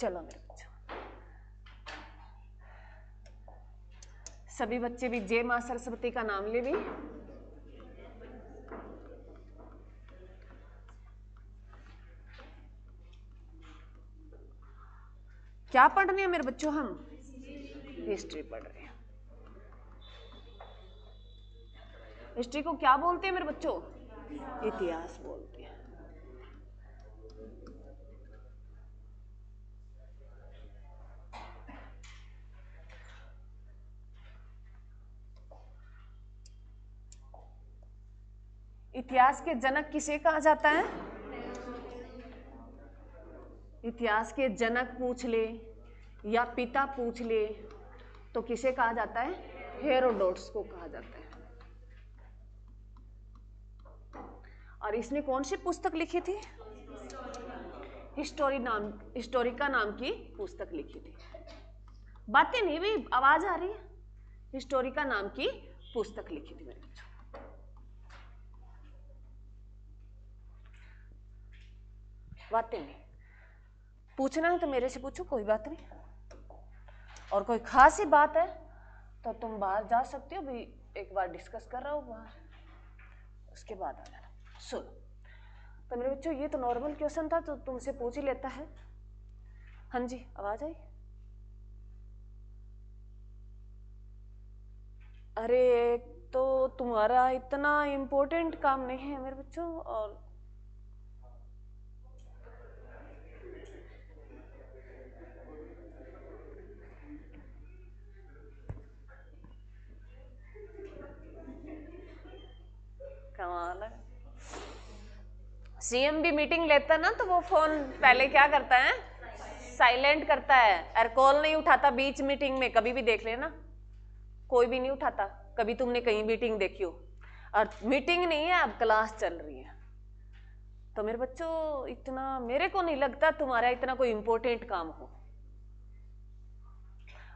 चलो मेरे बच्चों, सभी बच्चे भी जय मां सरस्वती का नाम ले भी। क्या पढ़ रहे हैं मेरे बच्चों? हम हिस्ट्री पढ़ रहे हैं। हिस्ट्री को क्या बोलते हैं मेरे बच्चों? इतिहास बोलते हैं। इतिहास के जनक किसे कहा जाता है? इतिहास के जनक पूछ ले या पिता पूछ ले तो किसे कहा जाता है? हेरोडोट्स को कहा जाता है। और इसने कौन सी पुस्तक लिखी थी? हिस्टोरिका नाम की पुस्तक लिखी थी। बातें नहीं भी, आवाज आ रही है? हिस्टोरिका नाम की पुस्तक लिखी थी मेरे बच्चों। बातें नहीं पूछना है तो मेरे से पूछो, कोई बात नहीं। और कोई खास ही बात है तो तुम बाहर जा सकते हो भी, एक बार डिस्कस कर रहा हो बाहर, उसके बाद आ जाना। सुनो तो मेरे बच्चों, ये तो नॉर्मल क्वेश्चन था तो तुमसे पूछ ही लेता है। हाँ जी, आवाज आई? अरे तो तुम्हारा इतना इम्पोर्टेंट काम नहीं है मेरे बच्चों, और कमाल है। सीएम भी मीटिंग लेता ना तो वो फोन पहले क्या करता है? साइलेंट करता है, और कॉल नहीं उठाता बीच मीटिंग में। कभी भी देख लेना, कोई भी नहीं उठाता। कभी तुमने कहीं मीटिंग देखी हो? और मीटिंग नहीं है, अब क्लास चल रही है। तो मेरे बच्चों, इतना मेरे को नहीं लगता तुम्हारा इतना कोई इंपॉर्टेंट काम हो,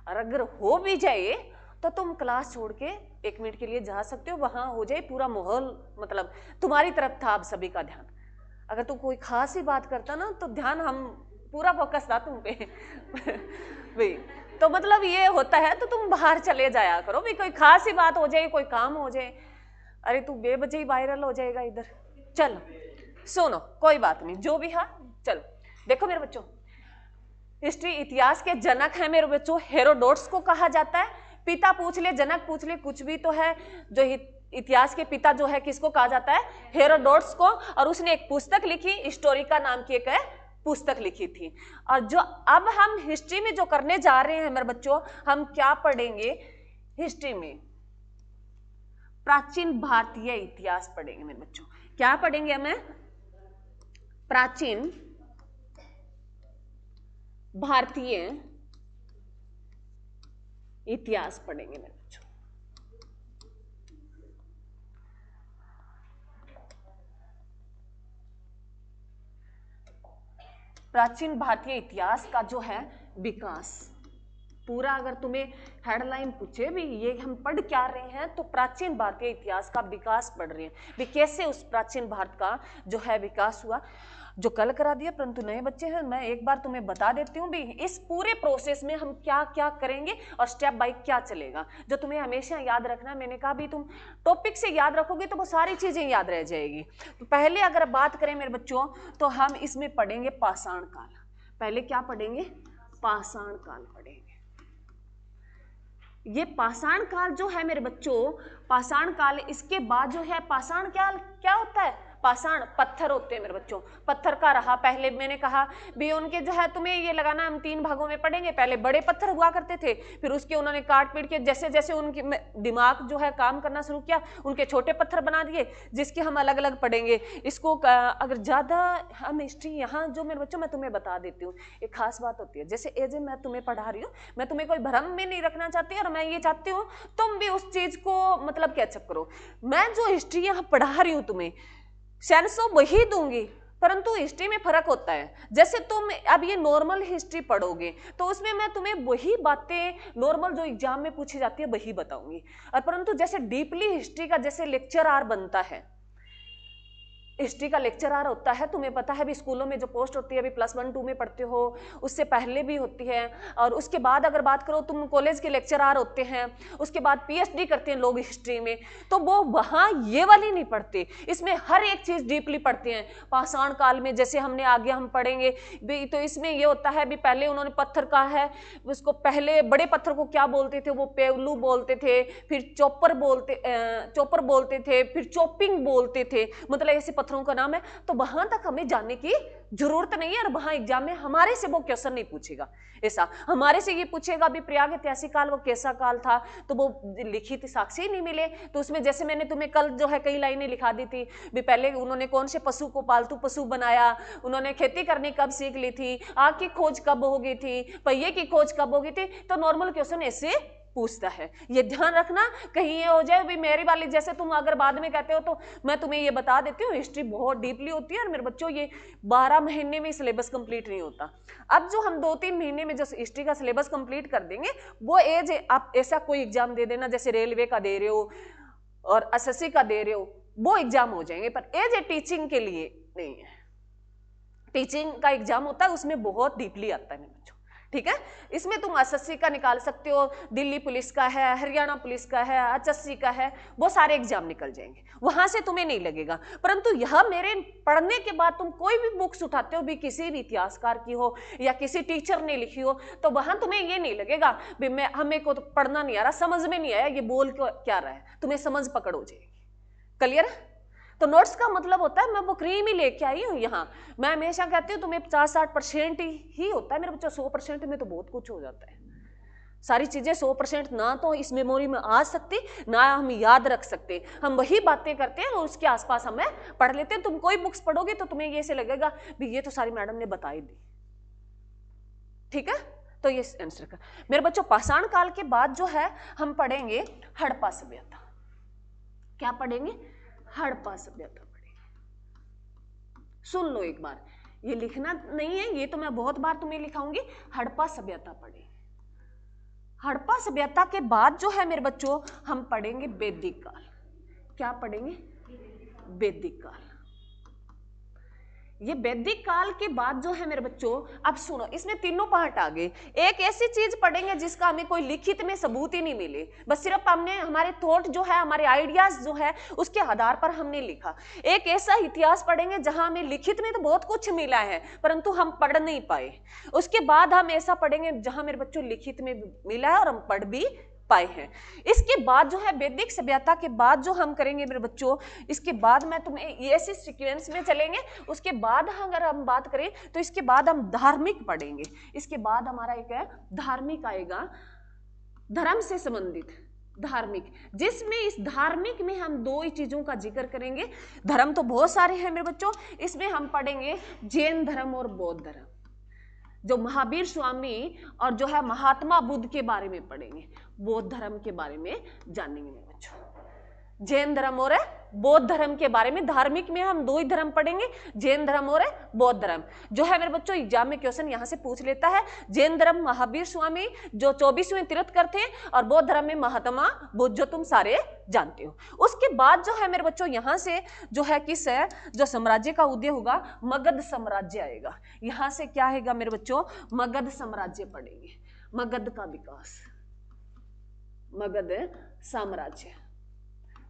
और अगर हो भी जाए तो तुम क्लास छोड़ के 1 मिनट के लिए जा सकते हो, वहां हो जाए पूरा माहौल, मतलब तुम्हारी तरफ था अब सभी का ध्यान। अगर तू कोई खास ही बात करता ना तो ध्यान हम पूरा फोकस था तुम पे भाई। तो मतलब ये होता है तो तुम बाहर चले जाया करो भाई, कोई खास ही बात हो जाए, कोई काम हो जाए। अरे तू बेवजह ही वायरल हो जाएगा इधर। चलो सुनो, कोई बात नहीं, जो भी है। चलो देखो मेरे बच्चों, हिस्ट्री इतिहास के जनक है मेरे बच्चों, हेरोडोट्स को कहा जाता है। पिता पूछ ले, जनक पूछ ले, कुछ भी तो है। जो इतिहास के पिता जो है किसको कहा जाता है? हेरोडोट्स को। और उसने एक पुस्तक लिखी, हिस्टोरिका नाम की एक पुस्तक लिखी थी। और जो अब हम हिस्ट्री में जो करने जा रहे हैं मेरे बच्चों, हम क्या पढ़ेंगे हिस्ट्री में? प्राचीन भारतीय इतिहास पढ़ेंगे मेरे बच्चों। क्या पढ़ेंगे हमें? प्राचीन भारतीय इतिहास पढ़ेंगे मेरे बच्चों। प्राचीन भारतीय इतिहास का जो है विकास, पूरा अगर तुम्हें हेडलाइन पूछे भी ये हम पढ़ क्या रहे हैं, तो प्राचीन भारतीय इतिहास का विकास पढ़ रहे हैं भी, कैसे उस प्राचीन भारत का जो है विकास हुआ। जो कल करा दिया, परंतु नए बच्चे हैं, मैं एक बार तुम्हें बता देती हूँ भी इस पूरे प्रोसेस में हम क्या क्या करेंगे और स्टेप बाय क्या चलेगा, जो तुम्हें हमेशा याद रखना। मैंने कहा भी तुम टॉपिक से याद रखोगे तो वो सारी चीजें याद रह जाएगी। तो पहले अगर बात करें मेरे बच्चों, तो हम इसमें पढ़ेंगे पाषाण काल। पहले क्या पढ़ेंगे? पाषाण काल पढ़ेंगे। ये पाषाण काल जो है मेरे बच्चों, पाषाण काल, इसके बाद जो है पाषाण काल क्या होता है? पाषाण पत्थर होते हैं मेरे बच्चों, पत्थर का रहा। पहले मैंने कहा भी उनके जो है तुम्हें ये लगाना, हम 3 भागों में पढ़ेंगे। पहले बड़े पत्थर हुआ करते थे, फिर उसके उन्होंने काट पीट के जैसे जैसे उनकी दिमाग जो है काम करना शुरू किया, उनके छोटे पत्थर बना दिए, जिसके हम अलग अलग पढ़ेंगे। इसको अगर ज्यादा हम हिस्ट्री यहाँ जो मेरे बच्चों मैं तुम्हें बता देती हूँ, एक खास बात होती है। जैसे एज ए मैं तुम्हें पढ़ा रही हूँ, मैं तुम्हें कोई भ्रम में नहीं रखना चाहती, और मैं ये चाहती हूँ तुम भी उस चीज को मतलब कैचअप करो। मैं जो हिस्ट्री यहाँ पढ़ा रही हूँ तुम्हें सेंस ऑफ वही दूंगी, परंतु हिस्ट्री में फर्क होता है। जैसे तुम अब ये नॉर्मल हिस्ट्री पढ़ोगे तो उसमें मैं तुम्हें वही बातें नॉर्मल जो एग्जाम में पूछी जाती है वही बताऊंगी, और परंतु जैसे डीपली हिस्ट्री का जैसे लेक्चर आर बनता है, हिस्ट्री का लेक्चरर होता है, तुम्हें पता है भी स्कूलों में जो पोस्ट होती है अभी +1 2 में पढ़ते हो, उससे पहले भी होती है, और उसके बाद अगर बात करो तुम कॉलेज के लेक्चरर होते हैं, उसके बाद पीएचडी करते हैं लोग हिस्ट्री में, तो वो वहाँ ये वाली नहीं पढ़ते, इसमें हर एक चीज़ डीपली पढ़ते हैं। पाषाण काल में जैसे हमने आगे हम पढ़ेंगे भी, तो इसमें ये होता है भी पहले उन्होंने पत्थर का है उसको, पहले बड़े पत्थर को क्या बोलते थे, वो पेवलू बोलते थे, फिर चॉपर बोलते थे, फिर चॉपिंग बोलते थे, मतलब ऐसे पत्थरों का नाम है। तो वहां तक हमें जाने की जरूरत नहीं है, और वहां एग्जाम में हमारे से वो क्वेश्चन नहीं पूछेगा। ऐसा हमारे से ये पूछेगा भी प्रयाग ऐतिहासिक काल वो कैसा काल था, तो वो लिखित साक्ष्य ही नहीं मिले, तो उसमें जैसे मैंने तुम्हें कल जो है कई लाइनें लिखा दी थी भी, पहले उन्होंने कौन से पशु को पालतू पशु बनाया, उन्होंने खेती करनी कब सीख ली थी, आग की खोज कब हो गई थी, पहिए की खोज कब हो गई थी, तो नॉर्मल क्वेश्चन ऐसे पूछता है। ये ध्यान रखना कहीं ये हो जाए भी मेरी वाली जैसे तुम अगर बाद में कहते हो, तो मैं तुम्हें ये बता देती हूँ हिस्ट्री बहुत डीपली होती है, और मेरे बच्चों ये 12 महीने में सिलेबस कंप्लीट नहीं होता। अब जो हम 2-3 महीने में जो हिस्ट्री का सिलेबस कंप्लीट कर देंगे, वो एज आप ऐसा कोई एग्जाम दे देना, जैसे रेलवे का दे रहे हो और एसएससी का दे रहे हो, वो एग्जाम हो जाएंगे, पर एज ए टीचिंग के लिए नहीं है। टीचिंग का एग्जाम होता है उसमें बहुत डीपली आता है मेरे बच्चों, ठीक है। इसमें तुम एसएससी का निकाल सकते हो, दिल्ली पुलिस का है, हरियाणा पुलिस का है, एचएससी का है, वो सारे एग्जाम निकल जाएंगे, वहां से तुम्हें नहीं लगेगा। परंतु यह मेरे पढ़ने के बाद तुम कोई भी बुक्स उठाते हो भी, किसी भी इतिहासकार की हो या किसी टीचर ने लिखी हो, तो वहां तुम्हें ये नहीं लगेगा भी हमें को तो पढ़ना नहीं आ रहा, समझ में नहीं आया ये बोल क्या रहा है, तुम्हें समझ पकड़ हो जाएगी। क्लियर है? तो नोट्स का मतलब होता है मैं वो क्रीम ही लेके आई हूँ यहाँ। मैं हमेशा कहती हूँ तुम्हें 50-60% ही होता है मेरे बच्चों, 100% में तो बहुत कुछ हो जाता है। सारी चीजें 100% ना तो इस मेमोरी में आ सकती, ना हम याद रख सकते, हम वही बातें करते हैं और उसके आसपास हमें पढ़ लेते हैं। तुम कोई बुक्स पढ़ोगे तो तुम्हें ये से लगेगा भी ये तो सारी मैडम ने बताई दी, ठीक है। तो ये आंसर का मेरे बच्चों पाषाण काल के बाद जो है हम पढ़ेंगे हड़प्पा सभ्यता। क्या पढ़ेंगे? हड़प्पा सभ्यता पढ़ेंगे। सुन लो एक बार, ये लिखना नहीं है, ये तो मैं बहुत बार तुम्हें लिखाऊंगी। हड़प्पा सभ्यता पढ़ेंगे। हड़प्पा सभ्यता के बाद जो है मेरे बच्चों हम पढ़ेंगे वैदिक काल। क्या पढ़ेंगे? वैदिक काल। ये वैदिक काल के बाद जो है मेरे बच्चों, अब सुनो, इसमें तीनों पार्ट आ गए। एक ऐसी चीज पढ़ेंगे जिसका हमें कोई लिखित में सबूत ही नहीं मिले, बस सिर्फ हमने हमारे थॉट जो है, हमारे आइडियाज जो है उसके आधार पर हमने लिखा। एक ऐसा इतिहास पढ़ेंगे जहां हमें लिखित में तो बहुत कुछ मिला है परंतु हम पढ़ नहीं पाए। उसके बाद हम ऐसा पढ़ेंगे जहां मेरे बच्चों लिखित में मिला है और हम पढ़ भी पाए हैं। इसके बाद जो है वैदिक सभ्यता के बाद जो हम करेंगे मेरे बच्चों, इसके बाद मैं तुम्हें ऐसे सीक्वेंस में चलेंगे। उसके बाद अगर हम बात करें तो इसके बाद हम धार्मिक पढ़ेंगे। इसके बाद हमारा एक है धार्मिक आएगा, धर्म से संबंधित धार्मिक, जिसमें इस धार्मिक में हम दो ही चीजों का जिक्र करेंगे। धर्म तो बहुत सारे हैं मेरे बच्चों, इसमें हम पढ़ेंगे जैन धर्म और बौद्ध धर्म। जो महावीर स्वामी और जो है महात्मा बुद्ध के बारे में पढ़ेंगे, बौद्ध धर्म के बारे में जानेंगे मेरे बच्चों। जैन धर्म और बौद्ध धर्म के बारे में, धार्मिक में हम दो ही धर्म पढ़ेंगे, जैन धर्म और बौद्ध धर्म। जो है मेरे बच्चों एग्जाम में क्वेश्चन यहां से पूछ लेता है, जैन धर्म महावीर स्वामी जो 24वें तीर्थंकर थे, और बौद्ध धर्म में महात्मा बुद्ध जो तुम सारे जानते हो। उसके बाद जो है मेरे बच्चों यहां से जो है किस है, जो साम्राज्य का उदय होगा, मगध साम्राज्य आएगा। यहां से क्या आएगा मेरे बच्चों? मगध साम्राज्य पढ़ेंगे। मगध का विकास, मगध साम्राज्य,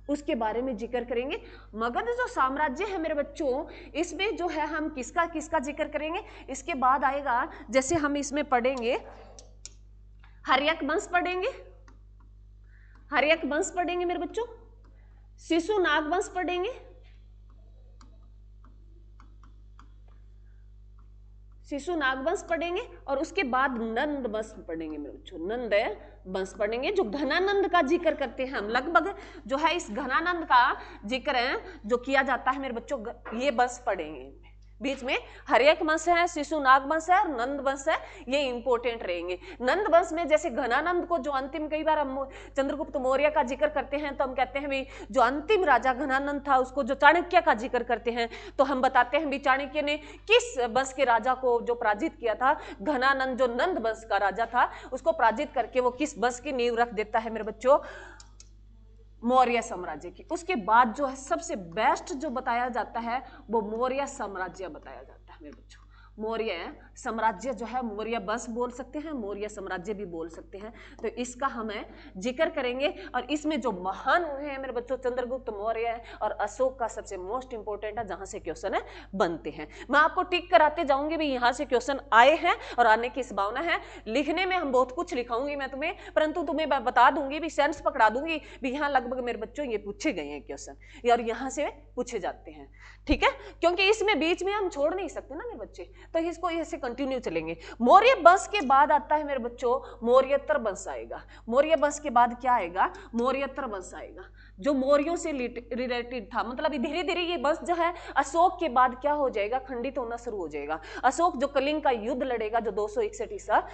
उसके बारे में जिक्र करेंगे। मगध जो साम्राज्य है मेरे बच्चों, इसमें जो है हम किसका किसका जिक्र करेंगे। इसके बाद आएगा जैसे हम इसमें पढ़ेंगे हर्यक वंश पढ़ेंगे, हर्यक वंश पढ़ेंगे मेरे बच्चों, शिशुनाग वंश पढ़ेंगे, शिशुनाग वंश पढ़ेंगे, और उसके बाद नंद वंश पढ़ेंगे मेरे बच्चों, नंद वंश पढ़ेंगे। जो घनानंद का जिक्र करते हैं हम, लगभग जो है इस घनानंद का जिक्र है जो किया जाता है मेरे बच्चों, ये वंश पढ़ेंगे। बीच में हर्यक वंश है, शिशुनाग वंश है और नंद वंश है, ये इंपॉर्टेंट रहेंगे। नंद वंश में जैसे घनानंद को जो अंतिम, कई बार हम चंद्रगुप्त मौर्य का जिक्र करते हैं तो हम कहते हैं भी जो अंतिम राजा घनानंद था उसको जो चाणक्य का जिक्र करते हैं तो हम बताते हैं भी चाणक्य ने किस वंश के राजा को जो पराजित किया था। घनानंद जो नंद वंश का राजा था उसको पराजित करके वो किस वंश की नींव रख देता है मेरे बच्चों? मौर्य साम्राज्य की। उसके बाद जो है सबसे बेस्ट जो बताया जाता है वो मौर्य साम्राज्य बताया जाता है मेरे बच्चों। मौर्य साम्राज्य जो है, मौर्य वंश बोल सकते हैं, मौर्य साम्राज्य भी बोल सकते हैं। तो इसका हमें जिक्र करेंगे और इसमें जो महान हुए हैं मेरे बच्चों, चंद्रगुप्त मौर्य और अशोक का सबसे मोस्ट इंपोर्टेंट है, जहां से क्वेश्चन है बनते हैं। मैं आपको टिक कराते जाऊंगी भी यहां से क्वेश्चन आए हैं और आने की संभावना है। लिखने में हम बहुत कुछ लिखाऊंगी मैं तुम्हें, परंतु तुम्हें बता दूंगी भी, सेंस पकड़ा दूंगी भी, यहाँ लगभग मेरे बच्चों ये पूछे गए हैं क्वेश्चन और यहाँ से पूछे जाते हैं। ठीक है, क्योंकि इसमें बीच में हम छोड़ नहीं सकते ना मेरे बच्चे, तो इसको ऐसे कंटिन्यू चलेंगे। मौर्य वंश के बाद आता है मेरे बच्चों मौर्योत्तर वंश आएगा। मौर्य वंश के बाद क्या आएगा? मौर्योत्तर वंश आएगा, जो मौर्यों से रिलेटेड था। मतलब धीरे धीरे ये वंश जो है अशोक के बाद क्या हो जाएगा? खंडित होना शुरू हो जाएगा। अशोक जो कलिंग का युद्ध लड़ेगा, जो 261 ईसा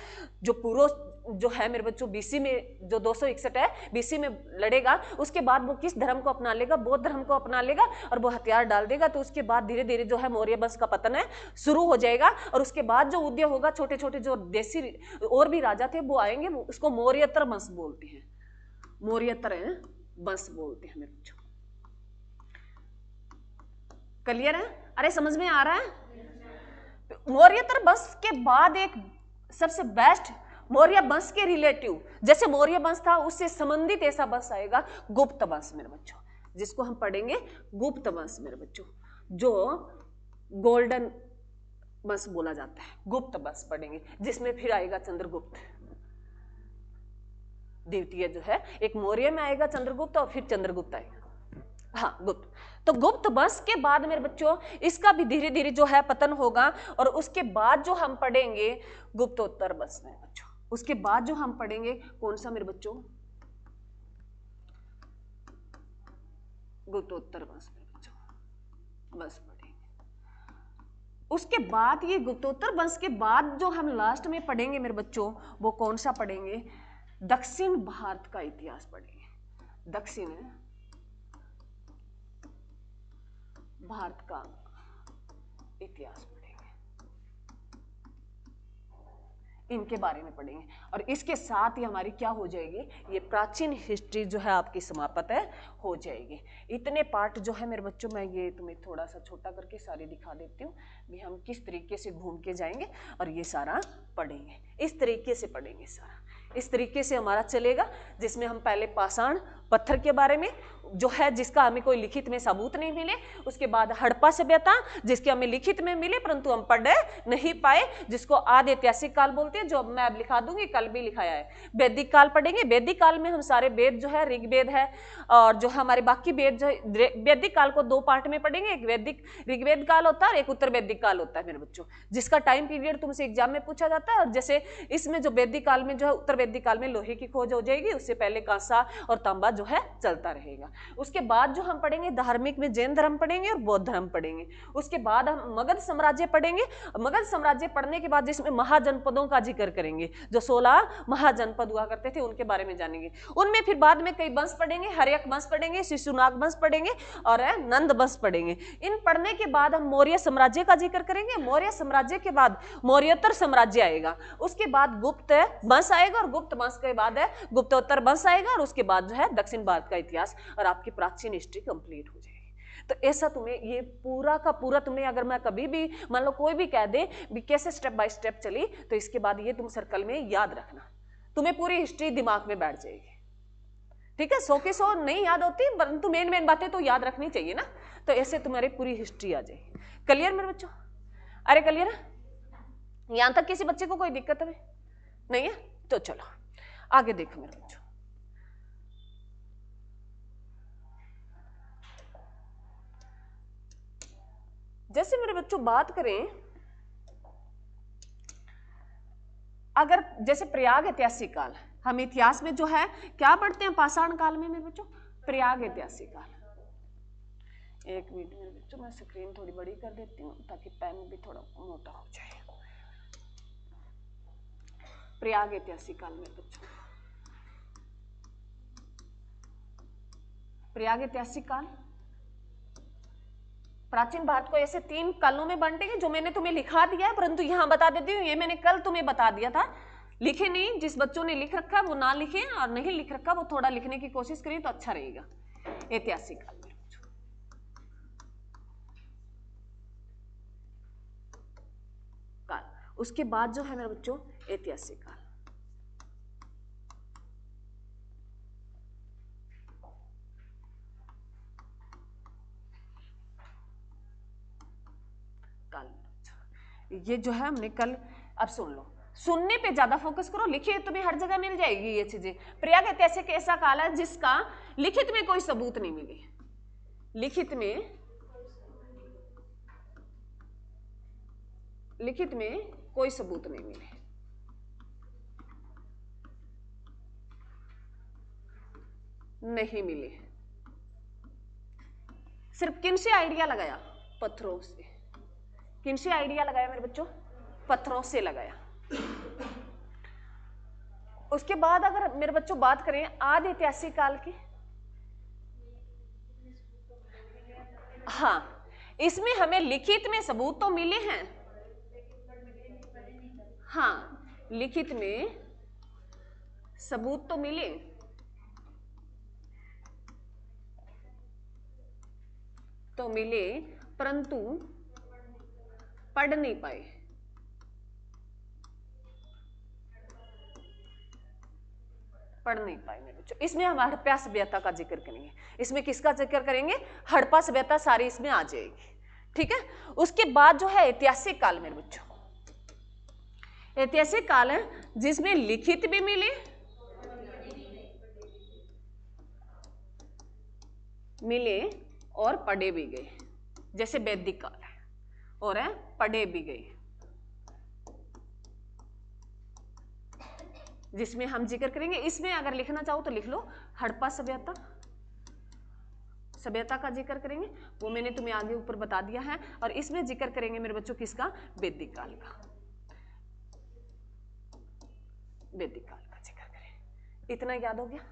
जो पूर्व जो है मेरे बच्चों बीसी में, जो 261 है बीसी में लड़ेगा, उसके बाद वो किस धर्म को अपना लेगा? बौद्ध धर्म को अपना लेगा और वो हथियार डाल देगा। तो उसके बाद धीरे धीरे जो है मौर्य वंश का पतन है शुरू हो जाएगा और उसके बाद जो उदय होगा, छोटे छोटे जो देसी और भी राजा थे वो आएंगे, वो उसको मौर्योत्तर वंश बोलते हैं। मौर्योत्तर वंश बोलते हैं मेरे बच्चों। क्लियर है? अरे समझ में आ रहा है? मौर्योत्तर वंश के बाद एक सबसे बेस्ट मौर्य वंश के रिलेटिव, जैसे मौर्य वंश था उससे संबंधित ऐसा वंश आएगा गुप्त वंश मेरे बच्चों, जिसको हम पढ़ेंगे गुप्त वंश मेरे बच्चों, जो गोल्डन वंश बोला जाता है। गुप्त वंश पढ़ेंगे, जिसमें फिर आएगा चंद्रगुप्त द्वितीय जो है, एक मौर्य में आएगा चंद्रगुप्त और फिर चंद्रगुप्त आएगा। हाँ, गुप्त। तो गुप्त वंश के बाद मेरे बच्चों इसका भी धीरे धीरे जो है पतन होगा और उसके बाद जो हम पढ़ेंगे गुप्तोत्तर वंश मेरे बच्चों। उसके बाद जो हम पढ़ेंगे कौन सा मेरे बच्चों? गुप्तोत्तर वंश मेरे बच्चों, बस पढ़ेंगे। उसके बाद ये गुप्तोत्तर वंश के बाद जो हम लास्ट में पढ़ेंगे मेरे बच्चों, वो कौन सा पढ़ेंगे? दक्षिण भारत का इतिहास पढ़ेंगे। दक्षिण भारत का इतिहास पढ़ेंगे, इनके बारे में पढ़ेंगे। और इसके साथ ही हमारी क्या हो जाएगी? ये प्राचीन हिस्ट्री जो है आपकी समाप्त है हो जाएगी। इतने पार्ट जो है मेरे बच्चों, मैं ये तुम्हें थोड़ा सा छोटा करके सारी दिखा देती हूँ भी हम किस तरीके से घूम के जाएंगे और ये सारा पढ़ेंगे। इस तरीके से पढ़ेंगे सारा, इस तरीके से हमारा चलेगा, जिसमें हम पहले पाषाण पत्थर के बारे में जो है, जिसका हमें कोई लिखित में सबूत नहीं मिले, उसके बाद हड़प्पा सभ्यता जिसके हमें लिखित में मिले परंतु हम पढ़ नहीं पाए, जिसको आदि ऐतिहासिक काल बोलते हैं, जो मैं अब लिखा दूंगी, कल भी लिखाया है। वैदिक काल पढ़ेंगे। वैदिक काल में हम सारे वेद जो है, ऋग्वेद है और जो हमारे बाकी वेद जो है, वैदिक काल को दो पार्ट में पढ़ेंगे। एक वैदिक ऋग्वेद काल होता है और एक उत्तर वैदिक काल होता है मेरे बच्चों, जिसका टाइम पीरियड तुमसे एग्जाम में पूछा जाता है। और जैसे इसमें जो वैदिक काल में जो है, उत्तर वैदिक काल में लोहे की खोज हो जाएगी, उससे पहले कांसा और तांबा जो है चलता रहेगा। उसके बाद जो हम पढ़ेंगे धार्मिक में जैन धर्म पढ़ेंगे और बौद्ध धर्म पढ़ेंगे। उसके बाद हम मगध साम्राज्य पढ़ेंगे। मगध साम्राज्य पढ़ने के बाद जिसमें महाजनपदों का जिक्र करेंगे, जो 16 महाजनपद हुआ करते थे उनके बारे में जानेंगे। उनमें फिर बाद में कई वंश पढ़ेंगे, हर्यक वंश पढ़ेंगे, शिशुनाग वंश पढ़ेंगे और नंद वंश पढ़ेंगे। इन पढ़ने के बाद हम मौर्य साम्राज्य का जिक्र करेंगे। मौर्य साम्राज्य के बाद मौर्योत्तर साम्राज्य आएगा, उसके बाद गुप्त वंश आएगा और गुप्त वंश के बाद है गुप्तोत्तर वंश आएगा और उसके बाद जो है दक्षिण भारत का इतिहास और आपकी प्राचीन हिस्ट्री कंप्लीट हो जाएगी। तो ऐसा तुम्हें ये पूरा का पूरा, तुम्हें अगर मैं कभी भी मान लो कोई भी कह दे भी कैसे स्टेप बाय स्टेप चली, तो इसके बाद ये तुम सर्कल में याद रखना, तुम्हें पूरी हिस्ट्री दिमाग में बैठ जाएगी। ठीक है, 100 के 100 नहीं याद होती परंतु मेन मेन बातें तो याद रखनी चाहिए ना, तो ऐसे तुम्हारी पूरी हिस्ट्री आ जाएगी। क्लियर मेरे बच्चों? अरे क्लियर है? यहां तक किसी बच्चे को कोई दिक्कत है नहीं है? तो चलो आगे देखो मेरे बच्चों। जैसे मेरे बच्चों बात करें, अगर जैसे प्रयाग ऐतिहासिक काल, हम इतिहास में जो है क्या पढ़ते हैं पाषाण काल में मेरे बच्चों? प्रयाग ऐतिहासिक काल। एक मिनट मेरे बच्चों, मैं स्क्रीन थोड़ी बड़ी कर देती हूँ ताकि पेन भी थोड़ा मोटा हो जाए। प्रयाग ऐतिहासिक काल में बच्चों, प्रयाग ऐतिहासिक काल प्राचीन भारत को ऐसे 3 कालों में बांटेंगे, जो मैंने तुम्हें लिखा दिया है, परंतु यहां बता देती हूँ, ये मैंने कल तुम्हें बता दिया था, लिखे नहीं, जिस बच्चों ने लिख रखा है वो ना लिखे, और नहीं लिख रखा वो थोड़ा लिखने की कोशिश करें तो अच्छा रहेगा। ऐतिहासिक काल काल, उसके बाद जो है मेरे बच्चों ऐतिहासिक काल। ये जो है हमने कल, अब सुन लो, सुनने पे ज्यादा फोकस करो, लिखिए तुम्हें हर जगह मिल जाएगी ये चीजें। प्रयाग ऐतिहासिक ऐसा काल है जिसका लिखित में कोई सबूत नहीं मिली, लिखित में कोई सबूत नहीं मिले, नहीं मिले। सिर्फ किन से आइडिया लगाया? पत्थरों से। किन से आइडिया लगाया मेरे बच्चों? पत्थरों से लगाया। उसके बाद अगर मेरे बच्चों बात करें आदि ऐतिहासिक काल की, हाँ, इसमें हमें लिखित में सबूत तो मिले हैं, हाँ, लिखित में सबूत तो मिले, परंतु पढ़ नहीं पाए। मेरे बच्चों, इसमें हम हड़प्पा सभ्यता का जिक्र करेंगे। इसमें किसका जिक्र करेंगे? हड़प्पा सभ्यता सारी इसमें आ जाएगी, ठीक है। उसके बाद जो है ऐतिहासिक काल मेरे बच्चों, ऐतिहासिक काल है जिसमें लिखित भी मिले और पढ़े भी गए, जैसे वैदिक काल है और है पढ़े भी गए, जिसमें हम जिक्र करेंगे। इसमें अगर लिखना चाहो तो लिख लो, हड़प्पा सभ्यता का जिक्र करेंगे, वो मैंने तुम्हें आगे ऊपर बता दिया है। और इसमें जिक्र करेंगे मेरे बच्चों किसका? वैदिक काल का, वैदिक काल का जिक्र करें। इतना याद हो गया?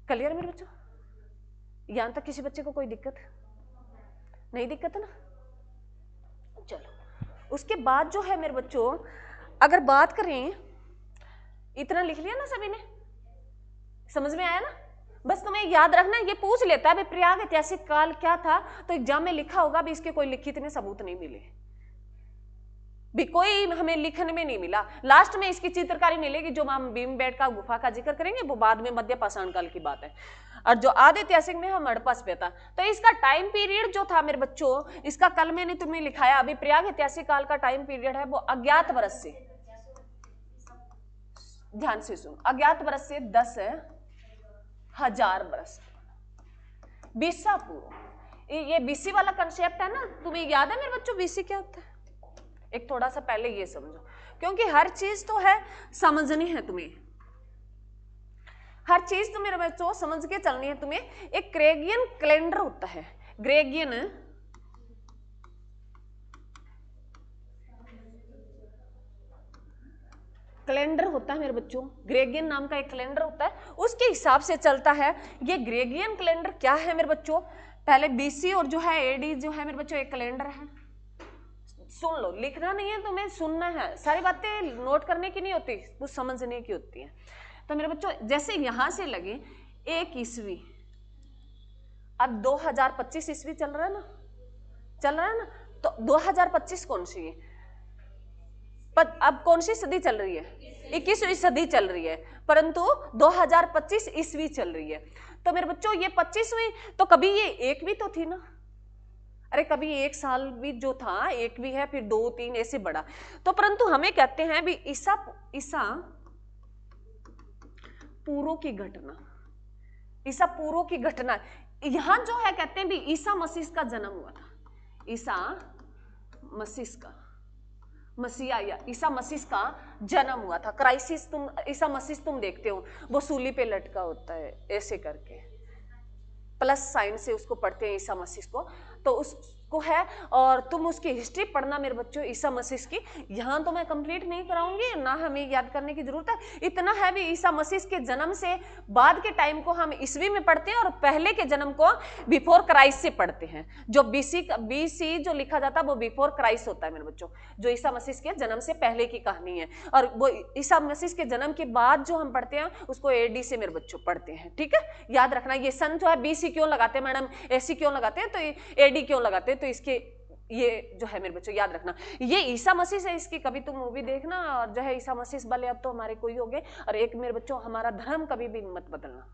क्लियर मेरे बच्चों? यहां तक किसी बच्चे को कोई दिक्कत नहीं? दिक्कत है ना? चलो, उसके बाद जो है मेरे बच्चों, अगर बात करें, इतना लिख लिया ना सभी ने? समझ में आया ना? बस तुम्हें याद रखना, ये पूछ लेता है प्रयाग ऐतिहासिक काल क्या था, तो एग्जाम में लिखा होगा भी इसके कोई लिखित में सबूत नहीं मिले, भी कोई हमें लिखने में नहीं मिला। लास्ट में इसकी चित्रकारी मिलेगी, जो हम भीमबेटका गुफा का जिक्र करेंगे वो बाद में मध्य पाषाण काल की बात है। और जो आदि ऐतिहासिक में हम हड़प्पा सभ्यता, तो इसका टाइम पीरियड जो था मेरे बच्चों, इसका कल मैंने तुम्हें लिखाया, अभी प्रयाग ऐतिहासिक काल का टाइम पीरियड है वो अज्ञात वर्ष से, ध्यान से सुनो, अज्ञात वर्ष से 10,000 वर्ष बीसा पूर्व। ये बीसी वाला कंसेप्ट है ना, तुम्हें याद है मेरे बच्चों बीसी क्या होता है? एक थोड़ा सा पहले ये समझो, क्योंकि हर चीज तो है समझनी है तुम्हें, हर चीज तो मेरे बच्चों समझ के चलनी है तुम्हें। एक ग्रेगियन कैलेंडर होता है, ग्रेगियन कैलेंडर होता है मेरे बच्चों, ग्रेगियन नाम का एक कैलेंडर होता है, उसके हिसाब से चलता है। ये ग्रेगियन कैलेंडर क्या है मेरे बच्चों? पहले बीसी और जो है एडी जो है मेरे बच्चों एक कैलेंडर है। सुन लो, लिखना नहीं है तुम्हें, सुनना है, सारी बातें नोट करने की नहीं होती, वो समझने की होती है। तो मेरे बच्चों जैसे यहां से लगे 1 ईस्वी, अब 2025 ईस्वी चल रहा है ना, तो 2025 कौन सी है? अब कौन सी सदी चल रही है? 21वीं सदी चल रही है, परंतु 2025 ईस्वी चल रही है। तो मेरे बच्चों ये 25वीं, तो कभी ये 1 भी तो थी ना, अरे कभी 1 साल भी जो था 1 भी है, फिर 2, 3 ऐसे बढ़ा। तो परंतु हमें कहते हैं भी ईसा पूर्व की घटना, ईसा पूर्व की घटना, यहां जो है कहते हैं भी ईसा मसीह का जन्म हुआ था, ईसा मसीह का, मसीहा या ईसा मसीह का जन्म हुआ था। क्राइसिस तुम ईसा मसीह तुम देखते हो, वो सूली पे लटका होता है ऐसे करके, प्लस साइन से उसको पढ़ते हैं ईसा मसीह को। तो को है, और तुम उसकी हिस्ट्री पढ़ना मेरे बच्चों ईसा मसीह की। यहाँ तो मैं कंप्लीट नहीं कराऊंगी, ना हमें याद करने की जरूरत है, इतना है भी ईसा मसीह के जन्म से बाद के टाइम को हम ईस्वी में पढ़ते हैं और पहले के जन्म को बिफोर क्राइस्ट से पढ़ते हैं। जो बीसी जो लिखा जाता है वो बिफोर क्राइस्ट होता है मेरे बच्चों, जो ईसा मसीह के जन्म से पहले की कहानी है, और वो ईसा मसीह के जन्म के बाद जो हम पढ़ते हैं उसको एडी से मेरे बच्चों पढ़ते हैं। ठीक है, याद रखना। ये सन जो है बीसी क्यों लगाते हैं मैडम, एसी क्यों लगाते हैं, तो एडी क्यों लगाते हैं, तो इसके ये जो है मेरे बच्चों याद रखना, ये ईसा मसीह से इसकी कभी तुम मूवी देखना, और जो है ईसा मसीह वाले अब तो हमारे कोई हो गए। और एक मेरे बच्चों, हमारा धर्म कभी भी मत बदलना।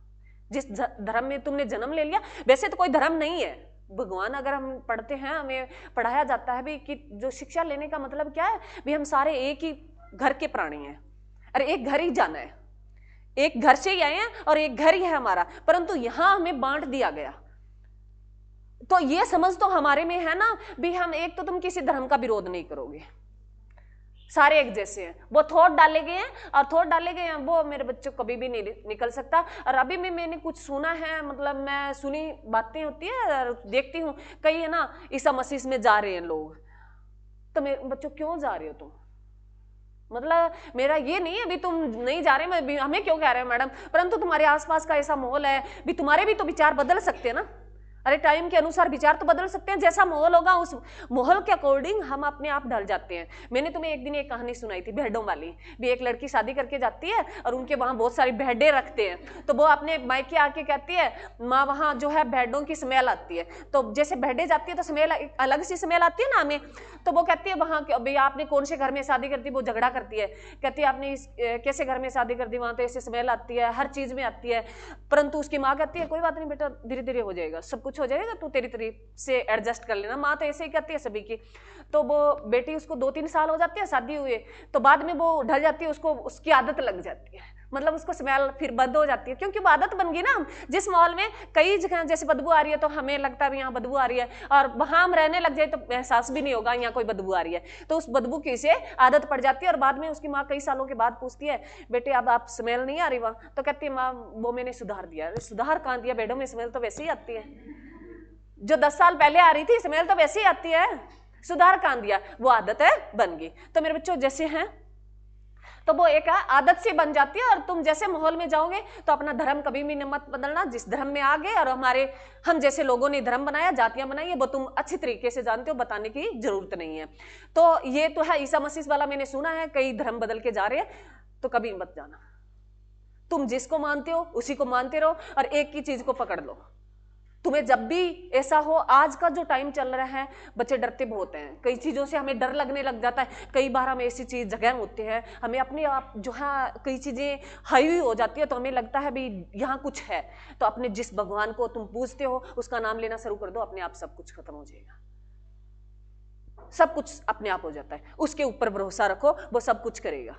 जिस धर्म में तुमने जन्म ले लिया, वैसे तो कोई धर्म नहीं है, भगवान अगर हम पढ़ते हैं, हमें पढ़ाया जाता है भी कि जो शिक्षा लेने का मतलब क्या है भी, हम सारे एक ही घर के प्राणी हैं, अरे एक घर ही जाना है, एक घर से ही आए हैं और एक घर ही है हमारा, परंतु यहां हमें बांट दिया गया। तो ये समझ तो हमारे में है ना भी, हम एक तो तुम किसी धर्म का विरोध नहीं करोगे, सारे एक जैसे हैं, वो थोट डाले गए हैं, और थोट डाले गए हैं वो मेरे बच्चों कभी भी नहीं निकल सकता। और अभी भी मैंने कुछ सुना है, मतलब मैं सुनी बातें होती है और देखती हूँ, कई है ना ईसा मसीह में जा रहे हैं लोग, तो मेरे बच्चों क्यों जा रहे हो तुम, मतलब मेरा ये नहीं है भी तुम नहीं जा रहे, मैं हमें क्यों कह रहे हैं मैडम, परंतु तुम्हारे आसपास का ऐसा माहौल है भी, तुम्हारे भी तो विचार बदल सकते हैं ना, अरे टाइम के अनुसार विचार तो बदल सकते हैं, जैसा माहौल होगा उस माहौल के अकॉर्डिंग हम अपने आप ढल जाते हैं। मैंने तुम्हें एक दिन एक कहानी सुनाई थी भेड़ों वाली, भी एक लड़की शादी करके जाती है और उनके वहां बहुत सारी भेड़ें रखते हैं, तो वो अपने मायके आके कहती है माँ वहां जो है भेड़ों की स्मेल आती है, तो जैसे भेड़ें जाती है तो स्मेल अलग सी स्मेल आती है ना हमें, तो वो कहती है वहां भैया आपने कौन से घर में शादी कर दी, वो झगड़ा करती है, कहती है आपने कैसे घर में शादी कर दी, वहां तो ऐसे स्मेल आती है, हर चीज में आती है, परंतु उसकी माँ कहती है कोई बात नहीं बेटा, धीरे धीरे हो जाएगा, सब कुछ हो जाएगा, तू तेरी तरफ से एडजस्ट कर लेना। माँ तो ऐसे ही कहती है सभी की। तो वो बेटी उसको 2-3 साल हो जाती है शादी हुए, तो बाद में वो ढल जाती है, उसको उसकी आदत लग जाती है, मतलब उसको स्मेल फिर बंद हो जाती है, क्योंकि वो आदत बन गई ना। जिस माहौल में कई जगह जैसे बदबू आ रही है तो हमें लगता है यहाँ बदबू आ रही है, और वहां हम रहने लग जाए तो एहसास भी नहीं होगा यहाँ कोई बदबू आ रही है, तो उस बदबू की से आदत पड़ जाती है। और बाद में उसकी माँ कई सालों के बाद पूछती है बेटे अब आप स्मेल नहीं आ रही वहां, तो कहती है माँ वो मैंने सुधार दिया। सुधार कहाँ दिया, बेडों में स्मेल तो वैसे ही आती है, जो 10 साल पहले आ रही थी स्मेल तो वैसे ही आती है, सुधार कहाँ दिया, वो आदत है बन गई। तो मेरे बच्चों जैसे हैं तो वो एक आदत से बन जाती है, और तुम जैसे माहौल में जाओगे तो अपना धर्म कभी भी मत बदलना। जिस धर्म में आ गए, और हम जैसे लोगों ने धर्म बनाया, जातियां बनाई है, वो तुम अच्छी तरीके से जानते हो, बताने की जरूरत नहीं है। तो ये तो है ईसा मसीह वाला, मैंने सुना है कई धर्म बदल के जा रहे हैं, तो कभी मत जाना, तुम जिसको मानते हो उसी को मानते रहो, और एक ही चीज को पकड़ लो। तुम्हें जब भी ऐसा हो, आज का जो टाइम चल रहा है, बच्चे डरते बहुत हैं, कई चीज़ों से हमें डर लगने लग जाता है। कई बार हम ऐसी चीज़ जगह होते हैं, हमें अपने आप जो है कई चीज़ें हाई हो जाती है, तो हमें लगता है भी यहाँ कुछ है, तो अपने जिस भगवान को तुम पूजते हो उसका नाम लेना शुरू कर दो, अपने आप सब कुछ खत्म हो जाएगा, सब कुछ अपने आप हो जाता है। उसके ऊपर भरोसा रखो, वो सब कुछ करेगा।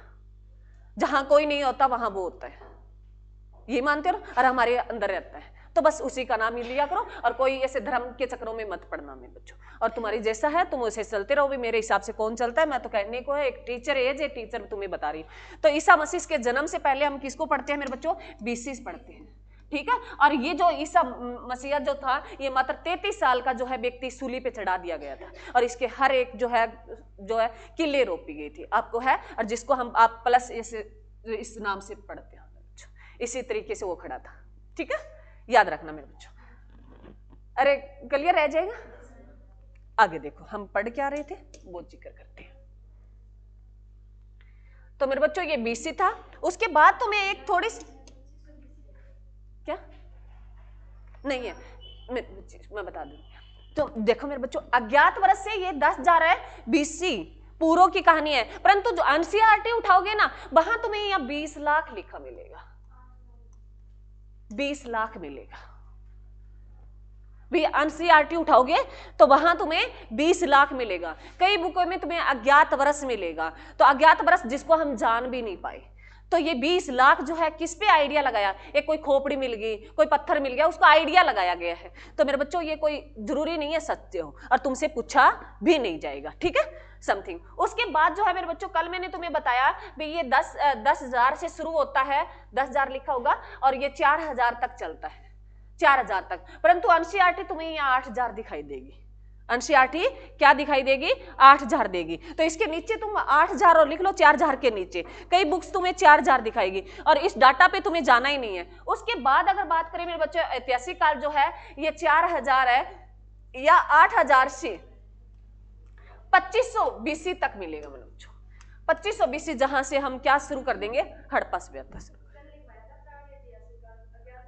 जहां कोई नहीं होता वहां वो होता है, ये मानते हो, और हमारे अंदर रहता है, तो बस उसी का नाम ही लिया करो, और कोई ऐसे धर्म के चक्रों में मत पड़ना मेरे बच्चों। और तुम्हारी जैसा है तुम उसे चलते रहो, भी मेरे हिसाब से कौन चलता है, मैं तो कहने को है एक टीचर एज है, टीचर तुम्हें बता रही हूँ। तो ईसा मसीह के जन्म से पहले हम किसको पढ़ते हैं मेरे बच्चों, बीसी पढ़ते हैं, ठीक है। और ये जो ईसा मसीह जो था, ये मात्र 33 साल का जो है व्यक्ति सूली पे चढ़ा दिया गया था, और इसके हर एक जो है किले रोपी गई थी आपको है, और जिसको हम आप प्लस इस नाम से पढ़ते हैं, इसी तरीके से वो खड़ा था, ठीक है, याद रखना मेरे बच्चों। अरे क्लियर रह जाएगा। आगे देखो हम पढ़ क्या रहे थे, वो जिक्र करते हैं। तो मेरे बच्चों ये बीसी था। उसके बाद तो मैं एक थोड़ी क्या नहीं है, मैं बता दूं। तो देखो मेरे बच्चों, अज्ञात वर्ष से ये 10 जा रहा है, बीसी पूर्व की कहानी है, परंतु जो एनसीईआरटी उठाओगे ना, वहां तुम्हें यहाँ 20 लाख लिखा मिलेगा, 20 लाख मिलेगा। भी एनसीईआरटी उठाओगे तो वहां तुम्हें 20 लाख मिलेगा। कई बुकों में तुम्हें अज्ञात वर्ष मिलेगा, तो अज्ञात वर्ष जिसको हम जान भी नहीं पाए, तो ये 20 लाख जो है किस पे आइडिया लगाया, एक कोई खोपड़ी मिल गई, कोई पत्थर मिल गया, उसको आइडिया लगाया गया है। तो मेरे बच्चों ये कोई जरूरी नहीं है सत्य हो, और तुमसे पूछा भी नहीं जाएगा, ठीक है, समथिंग। उसके बाद जो है मेरे बच्चों, कल मैंने तुम्हें बताया भी ये 10,000 से शुरू होता है, 10,000 लिखा होगा, और ये 4,000 तक चलता है, 4,000 तक, परंतु एनसीईआरटी तुम्हें यहाँ 8,000 दिखाई देगी, एनसीईआरटी क्या दिखाई देगी? 8000 देगी। तो इसके नीचे तुम 8000 और लिख लो 4000 के नीचे, कई बुक्स तुम्हें 4000 दिखाएगी और इस डाटा पे तुम्हें जाना ही नहीं है। उसके बाद अगर बात करें मेरे बच्चों, ऐतिहासिक काल जो है ये 4000 है या 8000 से 2500 BC तक मिलेगा मेरे बच्चों। 2500 BC जहां से हम क्या शुरू कर देंगे? हड़प्पा सभ्यता से।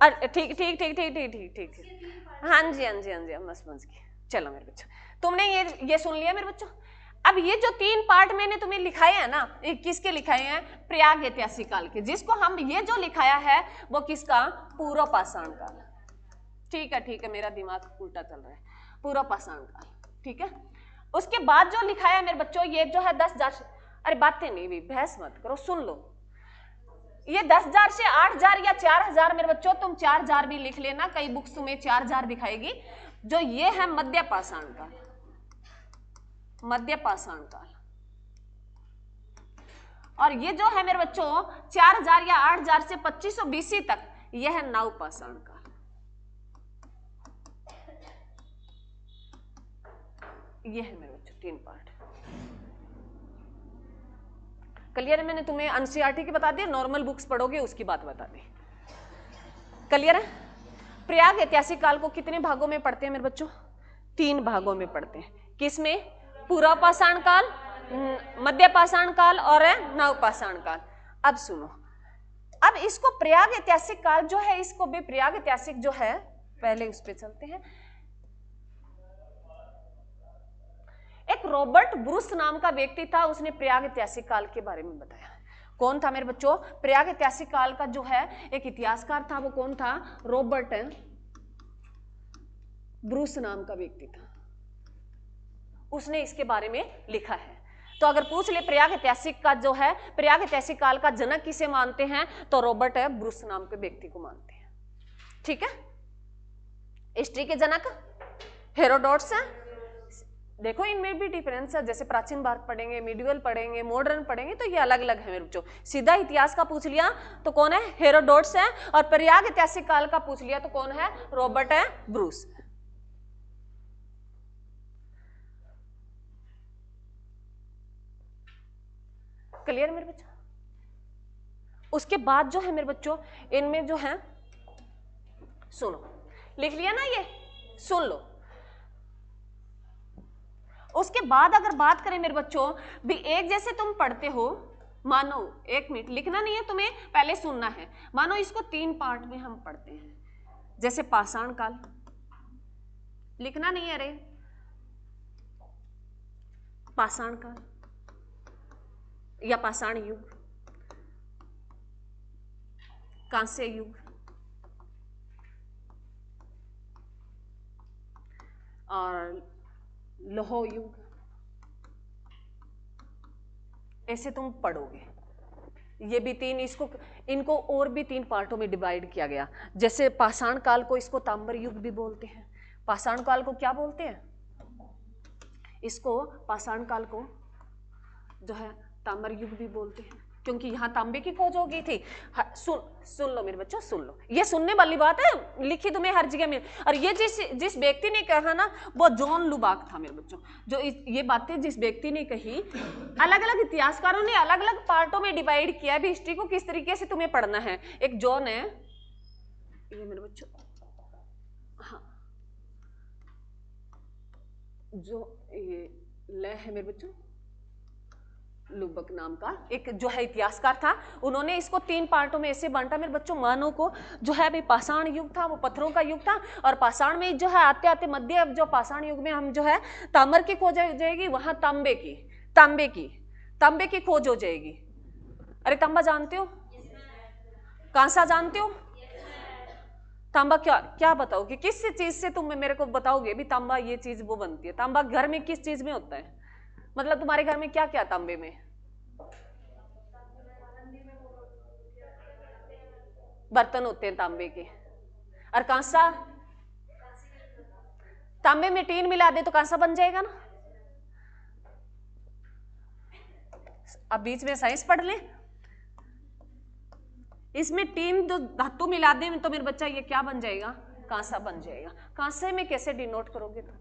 ठीक ठीक ठीक ठीक ठीक ठीक ठीक ठीक, हाँ जी हाँ जी हाँ जी, हम समझ गए। चलो मेरे बच्चों, तुमने ये सुन लिया मेरे बच्चों। अब ये जो 3 पार्ट मैंने तुम्हें लिखाए हैं ना, ये किसके लिखाए हैं? प्रयाग ऐतिहासिक काल के, जिसको हम ये जो लिखाया है वो किसका? पूर्व पाषाण काल। ठीक है, मेरा दिमाग उल्टा चल रहा है। पूर्व पाषाण काल, ठीक है। उसके बाद जो लिखाया है मेरे बच्चों, ये जो है 10,000, अरे बातें नहीं भी, बहस मत करो, सुन लो। ये 10,000 से 8,000 या 4,000 मेरे बच्चों, तुम 4,000 भी लिख लेना, कई बुक्स तुम्हें 4,000 दिखाएगी। जो ये है मध्य पाषाण काल, मध्य पाषाण काल। और ये जो है मेरे बच्चों 4,000 या 8,000 से 2500 BC तक, यह है नव पाषाण काल। ये है मेरे बच्चों 3 पार्ट। क्लियर है? मैंने तुम्हें एनसीईआरटी की बता दिया, नॉर्मल बुक्स पढ़ोगे उसकी बात बता दी। क्लियर है? प्रयाग ऐतिहासिक काल को कितने भागों में पढ़ते हैं मेरे बच्चों? 3 भागों में पढ़ते हैं। किसमें? पूर्व पाषाण काल, मध्य पाषाण काल और नव पाषाण काल। अब सुनो, अब इसको प्रयाग ऐतिहासिक काल जो है, इसको भी प्रयाग ऐतिहासिक जो है, पहले उस पर चलते हैं। एक रॉबर्ट ब्रूस नाम का व्यक्ति था, उसने प्रयाग ऐतिहासिक काल के बारे में बताया। कौन था मेरे बच्चों? प्रयाग ऐतिहासिक काल का जो है एक इतिहासकार था, वो कौन था? रॉबर्ट ब्रूस नाम का व्यक्ति था, उसने इसके बारे में लिखा है। तो अगर पूछ ले प्रयाग ऐतिहासिक का जो है, प्रयाग ऐतिहासिक काल का जनक किसे मानते हैं, तो रॉबर्ट ब्रूस नाम के व्यक्ति को मानते हैं। ठीक है? हिस्ट्री के जनक हेरोडोटस है। देखो इनमें भी डिफरेंस है, जैसे प्राचीन भारत पढ़ेंगे, मिडिवल पढ़ेंगे, मॉडर्न पढ़ेंगे, तो ये अलग अलग है मेरे बच्चों। सीधा इतिहास का पूछ लिया तो कौन है? हेरोडोटस है। और प्रयाग ऐतिहासिक काल का पूछ लिया तो कौन है? Robert Bruce. क्लियर मेरे बच्चों? उसके बाद जो है मेरे बच्चों, इनमें जो है, सुनो, लिख लिया ना, ये सुन लो। उसके बाद अगर बात करें मेरे बच्चों, भी एक जैसे तुम पढ़ते हो, मानो 1 मिनट लिखना नहीं है तुम्हें, पहले सुनना है। मानो इसको 3 पार्ट में हम पढ़ते हैं, जैसे पाषाण काल, लिखना नहीं है, अरे पाषाण काल या पाषाण युग, कांस्य युग और लौह युग, ऐसे तुम पढ़ोगे। ये भी 3, इनको और भी 3 पार्टों में डिवाइड किया गया। जैसे पाषाण काल को इसको ताम्र युग भी बोलते हैं। पाषाण काल को क्या बोलते हैं? इसको पाषाण काल को जो है ताम्र युग भी बोलते हैं, क्योंकि यहाँ तांबे की खोज हो गई थी। सुन लो मेरे बच्चों, सुन लो, ये सुनने वाली बात है, लिखी तुम्हें हर जगह में। और ये जिस व्यक्ति ने कहा ना, वो जॉन लुबाक था मेरे बच्चों। जो ये बातें जिस व्यक्ति ने कही, अलग अलग इतिहासकारों ने अलग अलग पार्टों में डिवाइड किया है हिस्ट्री को, किस तरीके से तुम्हें पढ़ना है। एक जॉन है ये मेरे बच्चों, हाँ, जो ये ले है मेरे बच्चों, लुबक नाम का एक जो है इतिहासकार था। उन्होंने इसको 3 पार्टों में ऐसे बांटा मेरे बच्चों। मानव को जो है अभी पाषाण युग था, वो पत्थरों का युग था, और पाषाण में जो है आते आते मध्य जो पाषाण युग में हम जो है ताम्र की खोज हो जाएगी, वहां तांबे की खोज हो जाएगी। अरे तांबा जानते हो? कांसा जानते हो? तांबा क्या बताओगे? किस चीज से तुम मेरे को बताओगे भी तांबा ये चीज वो बनती है? तांबा घर में किस चीज में होता है? मतलब तुम्हारे घर में क्या क्या तांबे में बर्तन होते हैं तांबे के? और कांसा, तांबे में टीन मिला दे तो कांसा बन जाएगा ना। अब बीच में साइंस पढ़ ले, इसमें टीन जो धातु मिला दे तो मेरे बच्चा ये क्या बन जाएगा? कांसा बन जाएगा। कांसे में कैसे डिनोट करोगे तुम?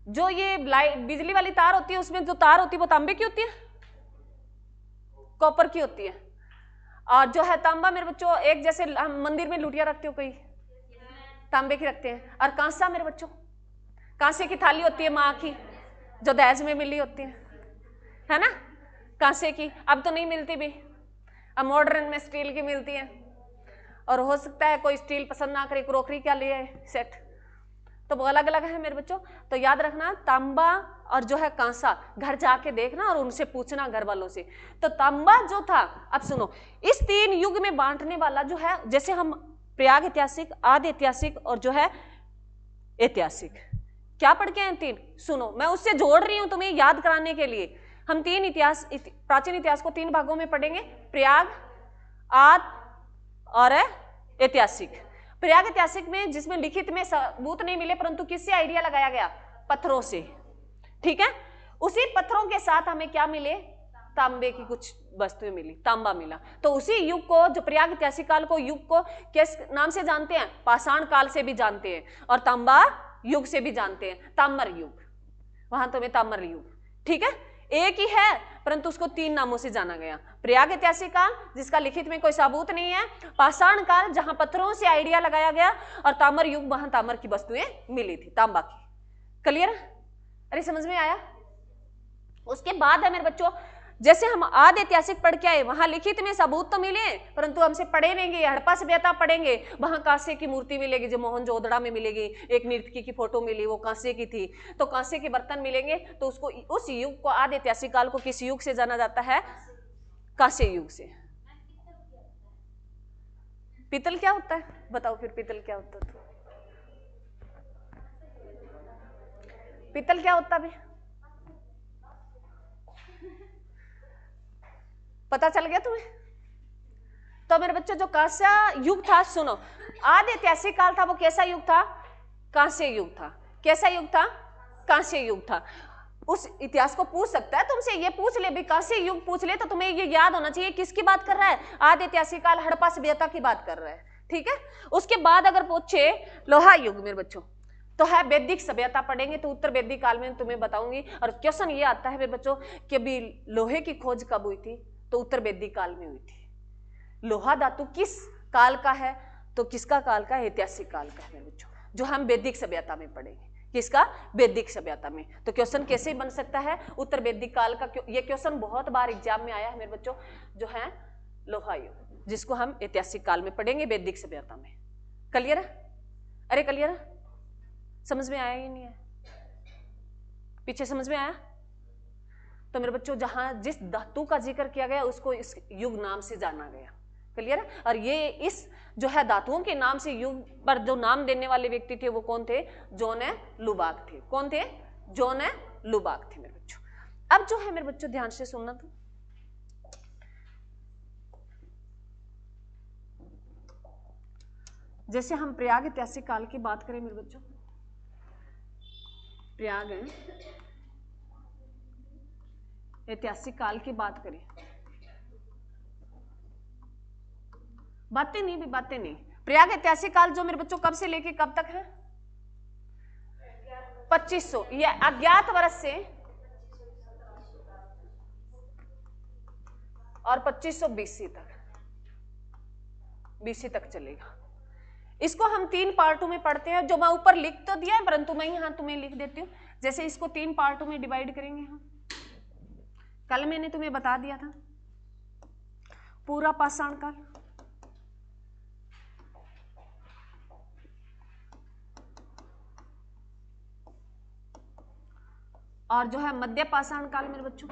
जो ये बिजली वाली तार होती है उसमें जो तार होती है वो तांबे की होती है, कॉपर की होती है। और जो है तांबा मेरे बच्चों, एक जैसे हम मंदिर में लुटिया रखते हो कोई तांबे की रखते हैं। और कांसा मेरे बच्चों, कांसे की थाली होती है माँ की, जो दहेज में मिली होती है ना, कांसे की। अब तो नहीं मिलती भी, अब मॉडर्न में स्टील की मिलती है। और हो सकता है कोई स्टील पसंद ना करे, क्रोकरी क्या लिए सेट, तो वो अलग अलग है मेरे बच्चों। तो याद रखना तांबा और जो है कांसा, घर जाके देखना और उनसे पूछना घर वालों से। तो तांबा जो था, अब सुनो, इस 3 युग में बांटने वाला जो है, जैसे हम प्रयाग ऐतिहासिक, आदि ऐतिहासिक और जो है ऐतिहासिक, क्या पढ़ के हैं 3, सुनो मैं उससे जोड़ रही हूं तुम्हें याद कराने के लिए। हम 3 इतिहास, प्राचीन इतिहास को 3 भागों में पढ़ेंगे, प्रयाग, आद और ऐतिहासिक। प्रयाग ऐतिहासिक में जिसमें लिखित में सबूत नहीं मिले, परंतु किससे आइडिया लगाया गया, पत्थरों से, ठीक है। उसी पत्थरों के साथ हमें क्या मिले, तांबे की कुछ वस्तुएं मिली, तांबा मिला। तो उसी युग को, जो प्रयाग ऐतिहासिक काल को, युग को किस नाम से जानते हैं, पाषाण काल से भी जानते हैं और तांबा युग से भी जानते हैं, ताम्र युग, वहां तुम्हें ताम्र युग, ठीक है, एक ही है परंतु उसको 3 नामों से जाना गया। प्रयाग ऐतिहासिक काल जिसका लिखित में कोई सबूत नहीं है, पाषाण काल जहां पत्थरों से आइडिया लगाया गया, और ताम्र युग वहां ताम्र की वस्तुएं मिली थी, तांबा की। क्लियर, अरे समझ में आया। उसके बाद है मेरे बच्चों, जैसे हम आदि ऐतिहासिक पढ़ के आए, वहां लिखित में सबूत तो मिले परंतु हमसे पढ़े नहीं गए। हड़प्पा सभ्यता पढ़ेंगे, वहां कांसे की मूर्ति मिलेगी जो मोहनजोदड़ो में मिलेगी, एक नर्तकी की फोटो मिली वो कांसे की थी, तो कांसे के बर्तन मिलेंगे। तो उसको, उस युग को, आदि ऐतिहासिक काल को किस युग से जाना जाता है, कांसे युग से। पीतल क्या होता है बताओ फिर, पीतल क्या होता है, पीतल क्या होता है, पता चल गया तुम्हें। तो मेरे बच्चों जो कांस्य युग था, सुनो, आदि ऐतिहासिक काल था वो कैसा युग था, कांस्य युग था। कैसा युग था, कांस्य युग था। उस इतिहास को पूछ सकता है तुमसे, ये पूछ ले भी, कांस्य युग पूछ ले तो तुम्हें ये याद होना चाहिए किसकी बात कर रहा है, आदि ऐतिहासिक काल, हड़प्पा सभ्यता की बात कर रहा है, ठीक है। उसके बाद अगर पूछे लोहा युग मेरे बच्चों, तो है वैदिक सभ्यता पढ़ेंगे, तो उत्तर वैदिक काल में तुम्हें बताऊंगी। और क्वेश्चन ये आता है मेरे बच्चों कि अभी लोहे की खोज कब हुई थी, तो उत्तर वैदिक काल में हुई थी। लोहा धातु किस काल का है, तो किसका काल का है, ऐतिहासिक काल का है मेरे बच्चों, जो हम वैदिक सभ्यता में पढ़ेंगे। किसका, वैदिक सभ्यता में। तो क्वेश्चन कैसे बन सकता है, उत्तर वैदिक काल का। ये क्वेश्चन बहुत बार एग्जाम में आया है मेरे बच्चों, जो है लोहा युग, जिसको हम ऐतिहासिक काल में पढ़ेंगे, वैदिक सभ्यता में। क्लियर है, अरे क्लियर है, समझ में आया ही नहीं है, पीछे समझ में आया। तो मेरे बच्चों जहां जिस धातु का जिक्र किया गया उसको इस युग नाम से जाना गया। क्लियर है। और ये इस जो है धातुओं के नाम से युग पर जो नाम देने वाले व्यक्ति थे वो कौन थे, जॉन लुबाक थे। कौन थे, जॉन लुबाक थे मेरे बच्चों। अब जो है मेरे बच्चों ध्यान से सुनना, तो जैसे हम प्रयाग ऐतिहासिक काल की बात करें मेरे बच्चों, प्रयाग ऐतिहासिक काल की बात करें, बातें नहीं भी, बातें नहीं। प्रयाग ऐतिहासिक काल जो मेरे बच्चों कब से लेके कब तक है, 2500, ये अज्ञात वर्ष से और 2500 BC तक, BC तक चलेगा। इसको हम 3 पार्टों में पढ़ते हैं, जो मैं ऊपर लिख तो दिया है परंतु मैं यहां तुम्हें लिख देती हूं। जैसे इसको 3 पार्टों में डिवाइड करेंगे हम, कल मैंने तुम्हें बता दिया था, पूरा पाषाण काल, और जो है मध्य पाषाण काल मेरे बच्चों,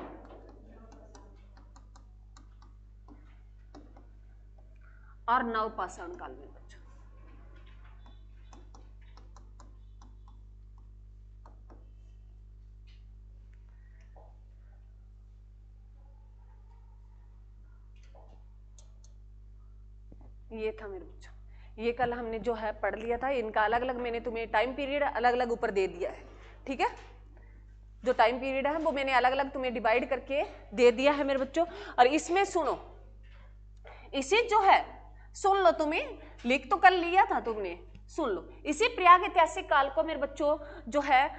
और नव पाषाण काल मेरे बच्चों। ये था मेरे बच्चों, ये कल हमने जो है पढ़ लिया था। इनका अलग अलग मैंने तुम्हें टाइम पीरियड अलग अलग ऊपर दे दिया है, ठीक है। जो टाइम पीरियड है वो मैंने अलग अलग तुम्हें डिवाइड करके दे दिया है मेरे बच्चों। और इसमें सुनो, इसे जो है सुन लो, तुम्हें लिख तो कर लिया था तुमने, सुन लो। इसी प्रयाग ऐतिहासिक काल को मेरे बच्चों जो है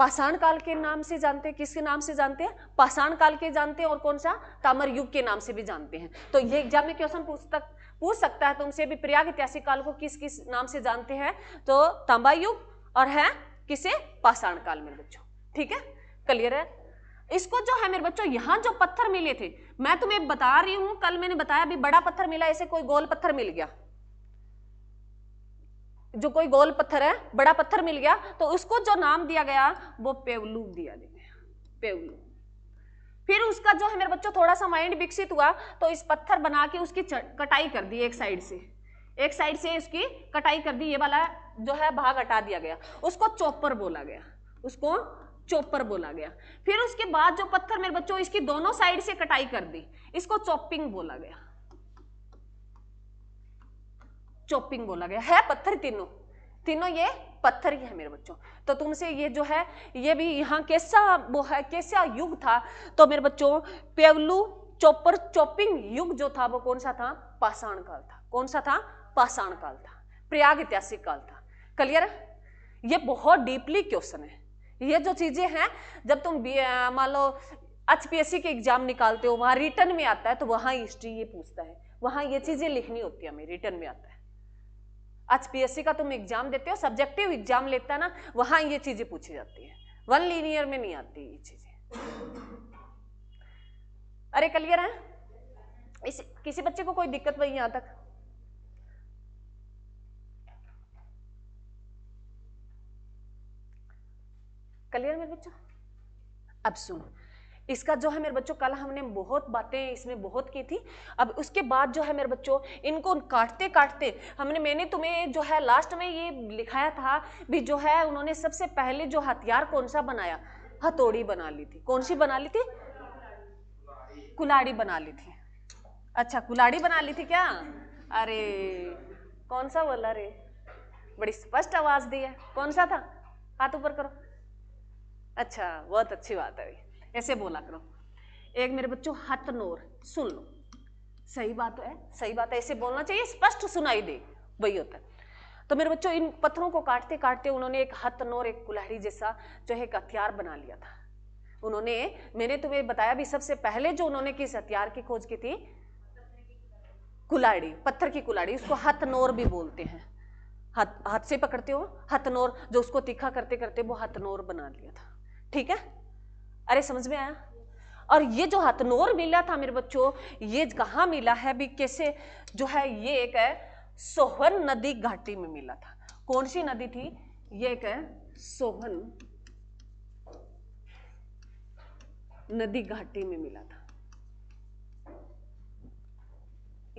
पाषाण काल के नाम से जानते हैं, किसके नाम से जानते हैं? पाषाण काल के जानते हैं, और कौन सा? ताम्र युग के नाम से भी जानते हैं। तो ये एग्जाम में क्वेश्चन पूछ सकता है तुमसे भी, प्रयाग ऐतिहासिक काल को किस किस नाम से जानते हैं? तो तांबा युग, और है किसे? पाषाण काल मेरे बच्चों। ठीक है, क्लियर है? इसको जो है मेरे बच्चों, यहाँ जो पत्थर मिले थे, मैं तुम्हें बता रही हूं, कल मैंने बताया भी बड़ा पत्थर मिला, ऐसे कोई गोल पत्थर मिल गया, जो कोई गोल पत्थर है, बड़ा पत्थर मिल गया, तो उसको जो नाम दिया गया वो पेवलू दिया गया, पेवलू। फिर उसका जो है मेरे बच्चों थोड़ा सा माइंड विकसित हुआ, तो इस पत्थर बना के उसकी कटाई कर दी, एक साइड से उसकी कटाई कर दी, ये वाला जो है भाग हटा दिया गया, उसको चॉपर बोला गया, उसको चॉपर बोला गया। फिर उसके बाद जो पत्थर मेरे बच्चों इसकी दोनों साइड से कटाई कर दी, इसको चॉपिंग बोला गया, चॉपिंग बोला गया। है पत्थर तीनों ये पत्थर ही है मेरे बच्चों। तो तुमसे ये जो है, ये भी यहाँ कैसा वो है, कैसा युग था? तो मेरे बच्चों पेवलू चॉपर चॉपिंग युग जो था वो कौन सा था? पाषाण काल था। कौन सा था? पाषाण काल था, प्रयाग ऐतिहासिक काल था। क्लियर? ये बहुत डीपली क्वेश्चन है। ये जो चीजें हैं, जब तुम मान लो HPSC के एग्जाम निकालते हो, वहां रिटर्न में आता है, तो वहां हिस्ट्री ये पूछता है, वहां ये चीजें लिखनी होती है, हमें रिटर्न में आता है। HPSC का तुम एग्जाम देते हो, सब्जेक्टिव एग्जाम लेता है ना, वहां ये चीजें पूछी जाती है, वन लीनियर में नहीं आती ये चीजें। अरे क्लियर है? किसी बच्चे को कोई दिक्कत नहीं यहां तक? क्लियर मेरे बच्चों? अब सुनो, इसका जो है मेरे बच्चों, कल हमने बहुत बातें इसमें बहुत की थी। अब उसके बाद जो है मेरे बच्चों, इनको काटते काटते मैंने तुम्हें जो है लास्ट में ये लिखाया था भी, जो है उन्होंने सबसे पहले जो हथियार कौन सा बनाया? हथौड़ी बना ली थी। कौन सी बना ली थी? कुल्हाड़ी बना ली थी। अच्छा, कुल्हाड़ी बना ली थी क्या? अरे कौन सा बोला रे? बड़ी स्पष्ट आवाज दी है। कौन सा था? हाथ ऊपर करो। अच्छा, बहुत अच्छी बात है, ऐसे बोला करो। एक मेरे बच्चों हथनोर, सुन लो, सही बात है, सही बात है, ऐसे बोलना चाहिए, स्पष्ट सुनाई दे, वही होता है। तो मेरे बच्चों इन पत्थरों को काटते काटते उन्होंने एक हथनोर, एक कुल्हाड़ी जैसा जो है एक हथियार बना लिया था उन्होंने। मैंने तुम्हें बताया भी, सबसे पहले जो उन्होंने किस हथियार की खोज की थी? कुल्हाड़ी, पत्थर की कुल्हाड़ी, उसको हथनोर भी बोलते हैं। हाथ से पकड़ते हो हथनोर, जो उसको तीखा करते करते वो हथनोर बना लिया था। ठीक है? अरे समझ में आया? और ये जो हथनोर मिला था मेरे बच्चों, ये कहाँ मिला है भी, कैसे जो है, ये एक है सोहन नदी घाटी में मिला था। कौन सी नदी थी? ये एक है सोहन नदी घाटी में मिला था।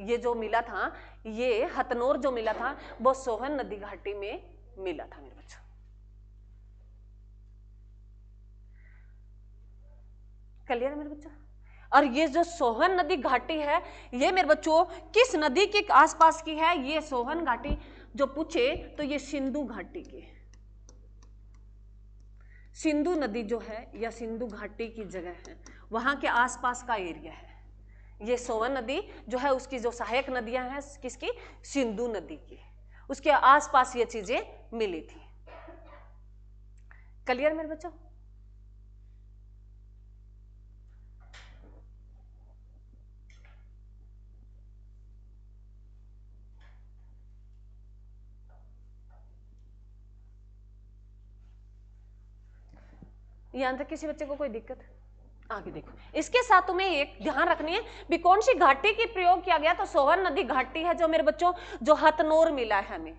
ये जो मिला था, ये हथनोर जो मिला था, वो सोहन नदी घाटी में मिला था मेरे बच्चों। क्लियर है मेरे बच्चों? और ये जो सोहन नदी घाटी है, ये मेरे बच्चों किस नदी के आसपास की है? ये सोहन घाटी जो पूछे तो ये सिंधु घाटी की, सिंधु नदी जो है या सिंधु घाटी की जगह है, वहां के आसपास का एरिया है। ये सोहन नदी जो है, उसकी जो सहायक नदियां हैं किसकी? सिंधु नदी की, उसके आसपास ये चीजें मिली थी। क्लियर मेरे बच्चों? यहां तक किसी बच्चे को कोई दिक्कत? आगे देखो, इसके साथ तुम्हें एक ध्यान रखनी है भी, कौन सी घाटी की प्रयोग किया गया? तो सोहन नदी घाटी है जो मेरे बच्चों, जो हथनोर मिला है हमें।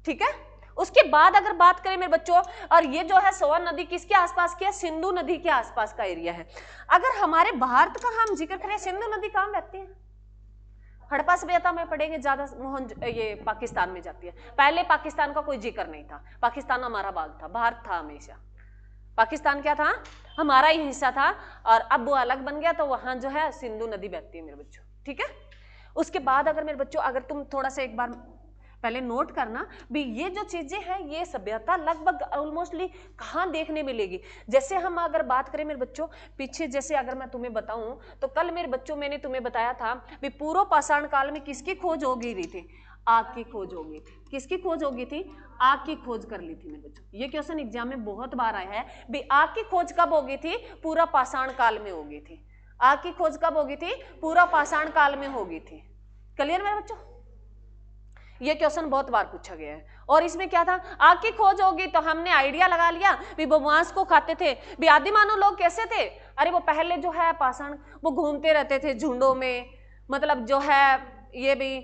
ठीक है? उसके बाद अगर बात करें मेरे बच्चों, और ये जो है सोहन नदी किसके आसपास की है? सिंधु नदी के आसपास का एरिया है। अगर हमारे भारत का हम जिक्र करें, सिंधु नदी कहां बहती है? हड़प्पा सभ्यता में पढ़ेंगे ज्यादा, ये पाकिस्तान में जाती है। पहले पाकिस्तान का कोई जिक्र नहीं था, पाकिस्तान हमारा भाग था, भारत था हमेशा। पाकिस्तान क्या था? हमारा ही हिस्सा था, और अब वो अलग बन गया, तो वहां जो है सिंधु नदी बहती है मेरे बच्चों। ठीक है? उसके बाद अगर मेरे बच्चों, अगर तुम थोड़ा सा एक बार पहले नोट करना भी, ये जो चीजें हैं, ये सभ्यता लगभग ऑलमोस्टली कहाँ देखने मिलेगी? जैसे हम अगर बात करें मेरे बच्चों पीछे, जैसे अगर मैं तुम्हें बताऊं, तो कल मेरे बच्चों मैंने तुम्हें बताया था भी पूर्व पाषाण काल में किसकी खोज हो गई रही थी? आग की खोज होगी थी। किसकी खोज होगी थी? आग की खोज कर ली थी मेरे बच्चों। ये क्वेश्चन एग्जाम में बहुत बार आया है भी आग की खोज कब होगी थी? पूरा पाषाण काल में होगी थी। आग की खोज कब होगी थी? पूरा पाषाण काल में होगी थी। क्लियर मेरे बच्चों? ये क्वेश्चन बहुत बार पूछा गया है। और इसमें क्या था? आग की खोज होगी तो हमने आइडिया लगा लिया भी वो मांस को खाते थे। भी आदि मानव लोग कैसे थे? अरे वो पहले जो है पाषाण, वो घूमते रहते थे झुंडों में, मतलब जो है ये भी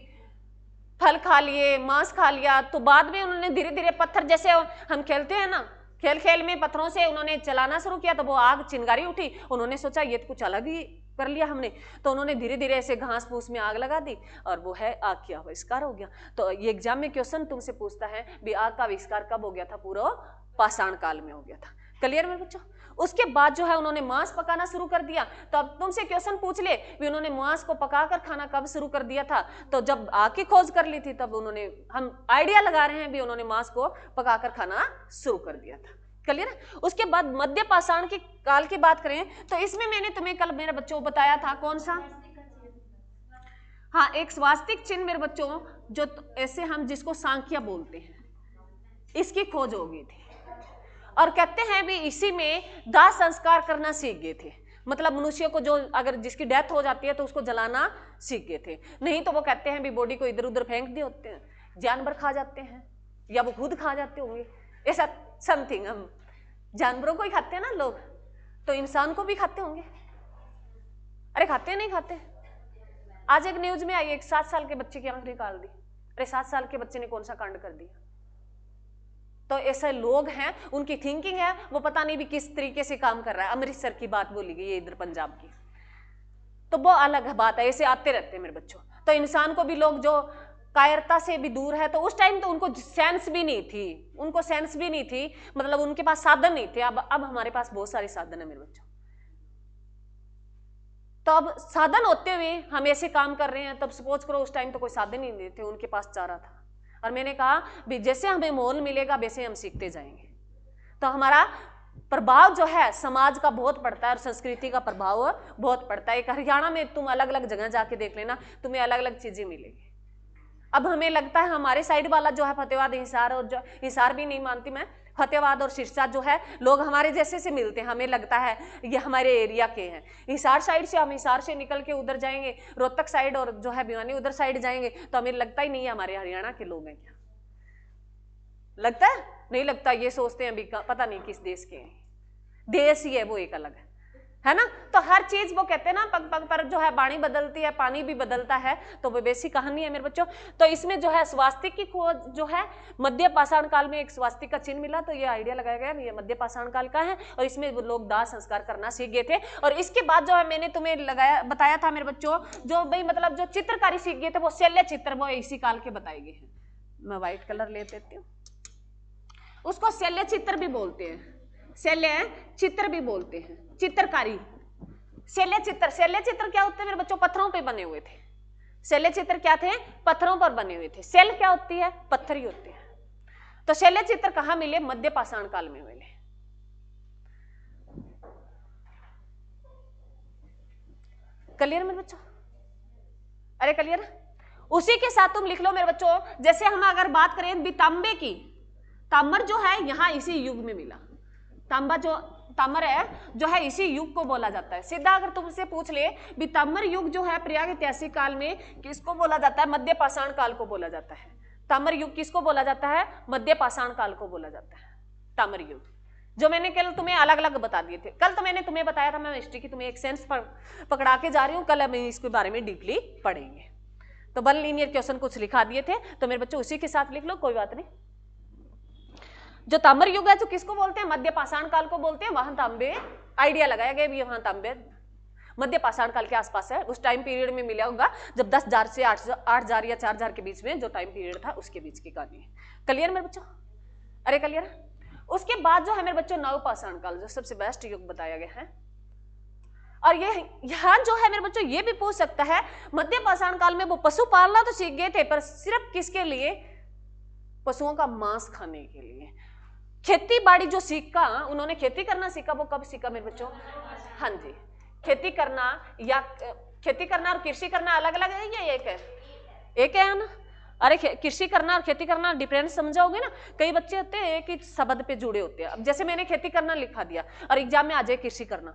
फल खा लिए, मांस खा लिया। तो बाद में उन्होंने धीरे धीरे पत्थर, जैसे हम खेलते हैं ना, खेल खेल में पत्थरों से उन्होंने चलाना शुरू किया तो वो आग चिंगारी उठी। उन्होंने सोचा ये तो कुछ अलग ही कर लिया हमने, तो उन्होंने धीरे धीरे ऐसे घास फूस में आग लगा दी और वो है आग की आविष्कार हो गया। तो ये एग्जाम में क्वेश्चन तुमसे पूछता है भी आग का आविष्कार कब हो गया था? पूरा पाषाण काल में हो गया था। क्लियर मेरे बच्चों? उसके बाद जो है उन्होंने मांस पकाना शुरू कर दिया। तो अब तुमसे क्वेश्चन पूछ ले भी उन्होंने मांस को पकाकर खाना कब शुरू कर दिया था? तो जब आग की खोज कर ली थी तब उन्होंने, हम आइडिया लगा रहे हैं भी उन्होंने मांस को पकाकर खाना शुरू कर दिया था। क्लियर? उसके बाद मध्य पाषाण के काल की बात करें तो इसमें मैंने तुम्हें कल मेरे बच्चों को बताया था कौन सा? हाँ, एक स्वास्तिक चिन्ह मेरे बच्चों, जो ऐसे हम जिसको सांख्या बोलते हैं, इसकी खोज हो गई थी। और कहते हैं भी इसी में दाह संस्कार करना सीख गए थे। मतलब मनुष्य को जो अगर जिसकी डेथ हो जाती है तो उसको जलाना सीख गए थे। नहीं तो वो कहते हैं भी बॉडी को इधर उधर फेंक दिए होते हैं, जानवर खा जाते हैं या वो खुद खा जाते होंगे, ऐसा समथिंग। हम जानवरों को ही खाते हैं ना लोग, तो इंसान को भी खाते होंगे। अरे खाते हैं, नहीं खाते? आज एक न्यूज में आई, एक 7 साल के बच्चे की आंख निकाल दी। अरे 7 साल के बच्चे ने कौन सा कांड कर दिया? तो ऐसे लोग हैं, उनकी थिंकिंग है, वो पता नहीं भी किस तरीके से काम कर रहा है। अमृतसर की बात बोली गई है, इधर पंजाब की, तो वो अलग बात है। ऐसे आते रहते हैं मेरे बच्चों। तो इंसान को भी लोग जो कायरता से भी दूर है, तो उस टाइम तो उनको सेंस भी नहीं थी, उनको सेंस भी नहीं थी, मतलब उनके पास साधन नहीं थे। अब हमारे पास बहुत सारे साधन है मेरे बच्चों। तो अब साधन होते हुए हम ऐसे काम कर रहे हैं, तब सपोज करो उस टाइम तो कोई साधन ही नहीं थे, उनके पास चारा था। और मैंने कहा भी जैसे हमें मोल मिलेगा वैसे हम सीखते जाएंगे। तो हमारा प्रभाव जो है समाज का बहुत पड़ता है और संस्कृति का प्रभाव बहुत पड़ता है। एक हरियाणा में तुम अलग अलग जगह जाके देख लेना, तुम्हें अलग अलग चीजें मिलेगी। अब हमें लगता है हमारे साइड वाला जो है फतेहाबाद, हिसार, और जो हिसार भी नहीं मानती मैं, फतेहाबाद और सिरसा जो है लोग हमारे जैसे से मिलते हैं, हमें लगता है ये हमारे एरिया के हैं। हिसार साइड से, हम हिसार से निकल के उधर जाएंगे रोहतक साइड और जो है भिवानी उधर साइड जाएंगे तो हमें लगता ही नहीं है हमारे हरियाणा के लोग हैं क्या? लगता है? नहीं लगता। ये सोचते हैं अभी पता नहीं किस देश के हैं, देश ही है वो एक अलग है ना। तो हर चीज वो कहते हैं ना, पग पग पर जो है वाणी बदलती है, पानी भी बदलता है। तो वो वैसी कहानी है मेरे बच्चों। तो इसमें जो है स्वास्तिक की खोज जो है मध्य पाषाण काल में एक स्वास्तिक का चिन्ह मिला, तो ये आइडिया लगाया गया ये मध्य पाषाण काल का है। और इसमें वो लोग दाह संस्कार करना सीख गए थे। और इसके बाद जो है मैंने तुम्हें बताया था मेरे बच्चों, जो भाई मतलब जो चित्रकारी सीख गए थे वो शैल्य चित्र, वो इसी काल के बताए गए हैं। मैं व्हाइट कलर ले लेती हूँ, उसको शैल्य चित्र भी बोलते हैं, शैल्य चित्र भी बोलते हैं, चित्रकारी। शैल्य चित्र, शैल्य चित्र क्या होते हैं मेरे बच्चों? पत्थरों पे बने हुए थे। शैल्य चित्र क्या थे? पत्थरों पर बने हुए थे। शैल क्या होती है? पत्थर ही होते हैं। तो शैल्य चित्र कहां मिले? मध्य पाषाण काल में मिले। क्लियर मेरे बच्चों? अरे क्लियर? उसी के साथ तुम लिख लो मेरे बच्चों, जैसे हम अगर बात करें भी तांबे की, ताम्र जो है यहां इसी युग में मिला। तांबा जो ताम्र है जो है इसी युग को बोला जाता है। सीधा अगर तुमसे पूछ ले भी ताम्र युग जो है प्रयाग ऐतिहासिक काल में किसको बोला जाता है? मध्य पाषाण काल को बोला जाता है। ताम्र युग किसको बोला जाता है? मध्य पाषाण काल को बोला जाता है ताम्र युग, जो मैंने कल तुम्हें अलग अलग बता दिए थे। कल तो मैंने तुम्हें बताया था, मैं हिस्ट्री की तुम्हें एक सेंस पकड़ा के जा रही हूँ, कल हम इसके बारे में डीपली पढ़ेंगे। तो 1 लीनियर क्वेश्चन कुछ लिखा दिए थे, तो मेरे बच्चों उसी के साथ लिख लो, कोई बात नहीं। जो ताम्र युग है जो किसको बोलते हैं? मध्य पाषाण काल को बोलते हैं। वहां तांबे, आइडिया लगाया गया भी वहां तांबे मध्य पाषाण काल के आसपास है, उस टाइम पीरियड में मिला होगा जब 10,000 से 8,000 या 4,000 के बीच में जो टाइम पीरियड था उसके बीच की कहानी है। क्लियर मेरे बच्चों? अरे क्लियर? उसके बाद जो है मेरे बच्चों नव पाषाण काल, जो सबसे बेस्ट युग बताया गया है। और ये यहाँ जो है मेरे बच्चों ये भी पूछ सकता है, मध्य पाषाण काल में वो पशु पालना तो सीख गए थे, पर सिर्फ किसके लिए? पशुओं का मांस खाने के लिए। खेती बाड़ी जो सीखा, उन्होंने खेती करना सीखा, वो कब सीखा मेरे बच्चों? हाँ जी, खेती करना या खेती करना और कृषि करना अलग अलग है या एक है? एक है ना। अरे कृषि करना और खेती करना डिफरेंस समझाओगे ना। कई बच्चे होते हैं एक ही शब्द पे जुड़े होते हैं। अब जैसे मैंने खेती करना लिखा दिया और एग्जाम में आ जाए कृषि करना,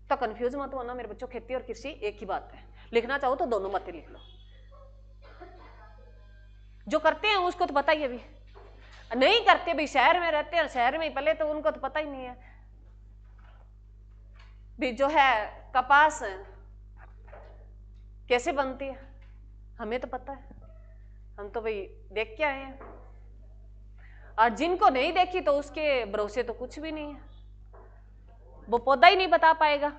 तो कंफ्यूज मत होना मेरे बच्चों, खेती और कृषि एक ही बात है। लिखना चाहो तो दोनों बातें लिख लो। जो करते हैं उसको तो पता ही है, भी नहीं करते भी शहर में रहते हैं, शहर में ही पले, तो उनको तो पता ही नहीं है भी जो है कपास कैसे बनती है। हमें तो पता है, हम तो भाई देख के आए हैं। और जिनको नहीं देखी तो उसके भरोसे तो कुछ भी नहीं है, वो पौधा ही नहीं बता पाएगा।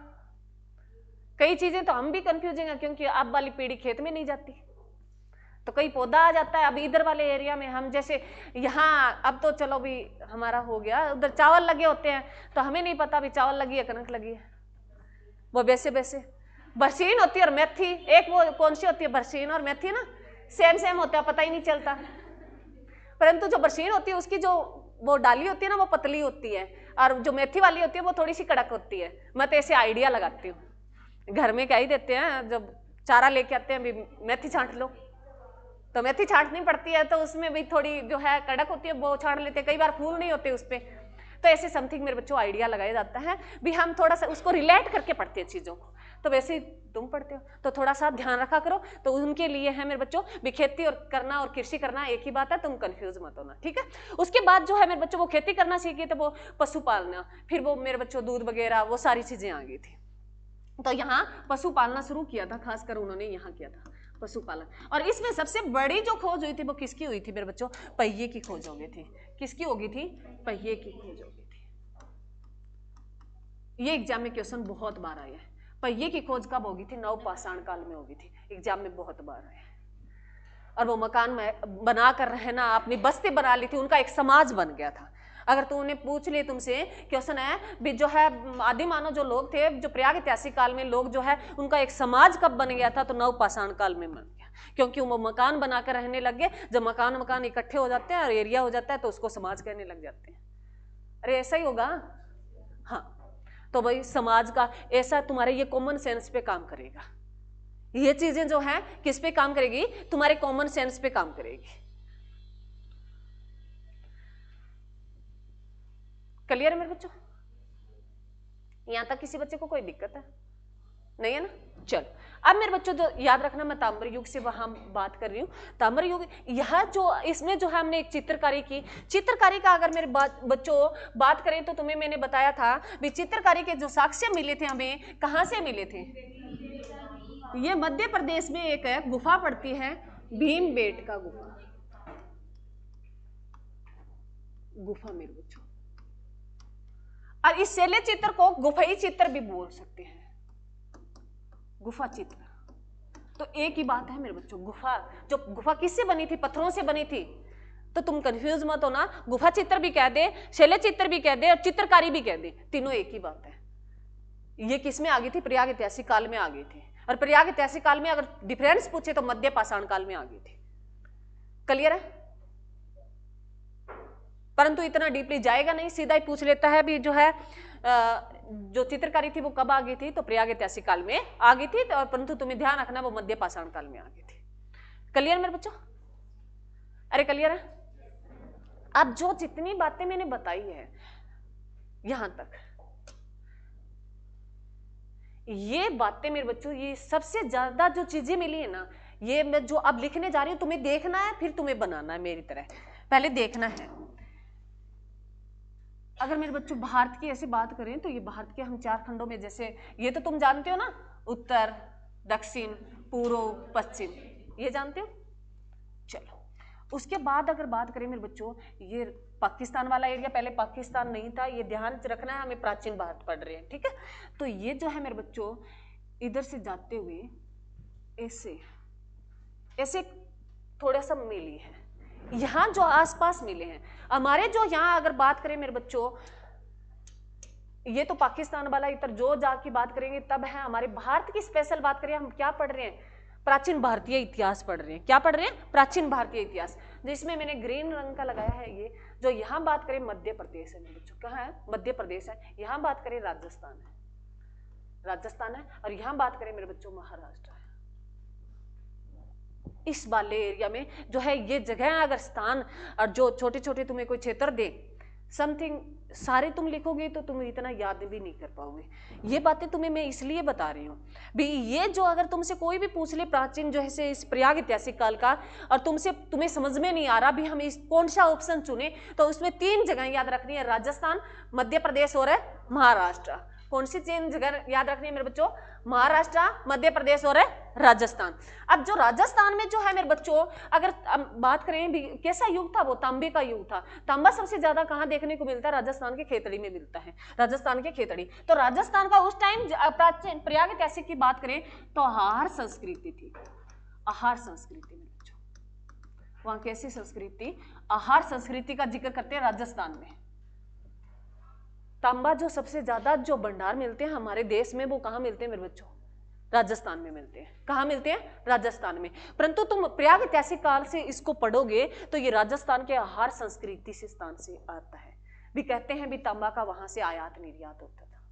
कई चीजें तो हम भी कंफ्यूजिंग है, क्योंकि अब वाली पीढ़ी खेत में नहीं जाती, तो कई पौधा आ जाता है। अब इधर वाले एरिया में हम जैसे यहाँ, अब तो चलो भी हमारा हो गया, उधर चावल लगे होते हैं तो हमें नहीं पता भी चावल लगी है कनक लगी है। वो वैसे वैसे बरसीन होती है और मेथी, एक वो कौन सी होती है, बरसीन और मेथी ना सेम सेम होता है, पता ही नहीं चलता। परंतु जो बरसीन होती है उसकी जो वो डाली होती है ना वो पतली होती है, और जो मेथी वाली होती है वो थोड़ी सी कड़क होती है। मैं तो ऐसे आइडिया लगाती हूँ, घर में क्या ही देते हैं, जब चारा लेके आते हैं भी मेथी छांट लो, तो मेथी छांटनी पड़ती है, तो उसमें भी थोड़ी जो है कड़क होती है वो छांट लेते हैं। कई बार फूल नहीं होते उस पर, तो ऐसे समथिंग मेरे बच्चों आइडिया लगाया जाता है भी हम थोड़ा सा उसको रिलेट करके पढ़ते हैं चीज़ों को। तो वैसे ही तुम पढ़ते हो तो थोड़ा सा ध्यान रखा करो। तो उनके लिए है मेरे बच्चों भी खेती और करना और कृषि करना एक ही बात है, तुम कंफ्यूज मत होना, ठीक है। उसके बाद जो है मेरे बच्चों वो खेती करना सीखी, तो वो पशु पालना, फिर वो मेरे बच्चों दूध वगैरह वो सारी चीजें आ गई थी। तो यहाँ पशु पालना शुरू किया था, खासकर उन्होंने यहाँ किया था पशुपालन। और इसमें सबसे बड़ी जो खोज हुई थी वो किसकी हुई थी मेरे बच्चों, पहिए की खोज हो गई थी। किसकी होगी थी, पहिए की खोज हो गई थी। ये एग्जाम में क्वेश्चन बहुत बार आया है, पहिए की खोज कब होगी थी, नवपाषाण काल में होगी थी, एग्जाम में बहुत बार आया है। और वो मकान में बना कर रहना, अपनी बस्ती बना ली थी, उनका एक समाज बन गया था। अगर तूने पूछ लिए तुमसे क्वेश्चन है भी जो है आदि मानव जो लोग थे, जो प्रयाग ऐतिहासिक काल में लोग जो है उनका एक समाज कब बन गया था, तो नवपाषाण काल में बन गया, क्योंकि वो मकान बनाकर रहने लग गए। जब मकान इकट्ठे हो जाते हैं और एरिया हो जाता है तो उसको समाज कहने लग जाते हैं। अरे ऐसा ही होगा, हाँ। तो भाई समाज का ऐसा तुम्हारे ये कॉमन सेंस पे काम करेगा। ये चीजें जो है किस पे काम करेगी, तुम्हारे कॉमन सेंस पे काम करेगी। क्लियर है मेरे बच्चों, यहां तक किसी बच्चे को कोई दिक्कत है नहीं है ना। चल अब मेरे बच्चों जो याद रखना, मैं ताम्र युग से वहां बात कर रही हूँ। ताम्र युग यह जो इसमें जो है हमने एक चित्रकारी की, चित्रकारी का अगर मेरे बच्चों बात करें तो तुम्हें मैंने बताया था भी चित्रकारी के जो साक्ष्य मिले थे हमें कहां से मिले थे। ये मध्य प्रदेश में एक गुफा पड़ती है, भीमबेटका गुफा, गुफा मेरे बच्चों। और इस शैल्य चित्र को गुफाई चित्र भी बोल सकते हैं, गुफा चित्र। तो एक ही बात है मेरे बच्चों, गुफा जो गुफा किससे बनी थी, पत्थरों से बनी थी। तो तुम कंफ्यूज मत होना, गुफा चित्र भी कह दे, शैल्य चित्र भी कह दे और चित्रकारी भी कह दे, तीनों एक ही बात है। ये किस में आ गई थी, प्रयाग ऐतिहासिक काल में आ गई थी। और प्रयाग ऐतिहासिक काल में अगर डिफरेंस पूछे तो मध्य पाषाण काल में आ गई थी। क्लियर है, परंतु इतना डीपली जाएगा नहीं, सीधा ही पूछ लेता है भी जो है जो चित्रकारी थी वो कब आ गई थी, तो प्रयाग ऐतिहासिक काल में आ गई थी। तो परंतु तुम्हें ध्यान रखना वो मध्य पाषाण काल में आ गई थी। क्लियर मेरे बच्चों, अरे क्लियर है। अब जो जितनी बातें मैंने बताई है यहां तक, ये बातें मेरे बच्चों, ये सबसे ज्यादा जो चीजें मिली है ना, ये मैं जो अब लिखने जा रही हूं, तुम्हें देखना है फिर तुम्हें बनाना है मेरी तरह, पहले देखना है। अगर मेरे बच्चों भारत की ऐसी बात करें तो ये भारत के हम 4 खंडों में, जैसे ये तो तुम जानते हो ना, उत्तर, दक्षिण, पूर्व, पश्चिम, ये जानते हो। चलो उसके बाद अगर बात करें मेरे बच्चों, ये पाकिस्तान वाला एरिया, पहले पाकिस्तान नहीं था, ये ध्यान रखना है, हमें प्राचीन भारत पढ़ रहे हैं, ठीक है। तो ये जो है मेरे बच्चों इधर से जाते हुए ऐसे ऐसे थोड़ा सा मिली है, यहां जो आसपास मिले हैं हमारे, जो यहां अगर बात करें मेरे बच्चों, ये तो पाकिस्तान वाला इधर जो जाके बात करेंगे तब है। हमारे भारत की स्पेशल बात करें, हम क्या पढ़ रहे हैं, प्राचीन भारतीय इतिहास पढ़ रहे हैं। क्या पढ़ रहे हैं, प्राचीन भारतीय इतिहास, जिसमें मैंने ग्रीन रंग का लगाया है। ये जो यहां बात करें मध्य प्रदेश है मेरे बच्चों, कहाँ है, मध्य प्रदेश है। यहां बात करें राजस्थान है, राजस्थान है। और यहां बात करें मेरे बच्चों महाराष्ट्र है। इस वाले एरिया में जो है ये जगह अगर स्थान और जो छोटे छोटे तुम्हें कोई क्षेत्र दे समथिंग सारे तुम लिखोगे तो तुम इतना याद भी नहीं कर पाओगे। ये बातें तुम्हें मैं इसलिए बता रही हूँ भी, ये जो अगर तुमसे कोई भी पूछ ले प्राचीन जो है इस प्रयाग ऐतिहासिक काल का और तुम्हें समझ में नहीं आ रहा भी हम इस कौन सा ऑप्शन चुने, तो उसमें 3 जगह याद रखनी है, राजस्थान, मध्य प्रदेश और महाराष्ट्र। कौन सी 3 जगह याद रखनी है मेरे बच्चों? महाराष्ट्र, मध्य प्रदेश और राजस्थान। अब जो राजस्थान में जो है मेरे बच्चों, अगर बात करें भी कैसा युग था, वो तांबे का युग था। तांबा सबसे ज्यादा कहाँ देखने को मिलता है? राजस्थान के खेतड़ी में मिलता है, राजस्थान के खेतड़ी। तो राजस्थान का उस टाइम प्राचीन प्रयाग ऐतिहासिक की बात करें तो आहार संस्कृति थी, आहार संस्कृति में बच्चों, वहां कैसी संस्कृति? आहार संस्कृति का जिक्र करते हैं राजस्थान में। तांबा जो सबसे ज्यादा जो भंडार मिलते हैं हमारे देश में, वो कहाँ मिलते हैं मेरे बच्चों? राजस्थान में मिलते हैं। कहाँ मिलते हैं? राजस्थान में। परंतु तुम प्रयाग ऐतिहासिक काल से इसको पढ़ोगे तो ये राजस्थान के आहार संस्कृति से स्थान से आता है। भी कहते हैं भी तांबा का वहां से आयात निर्यात होता था।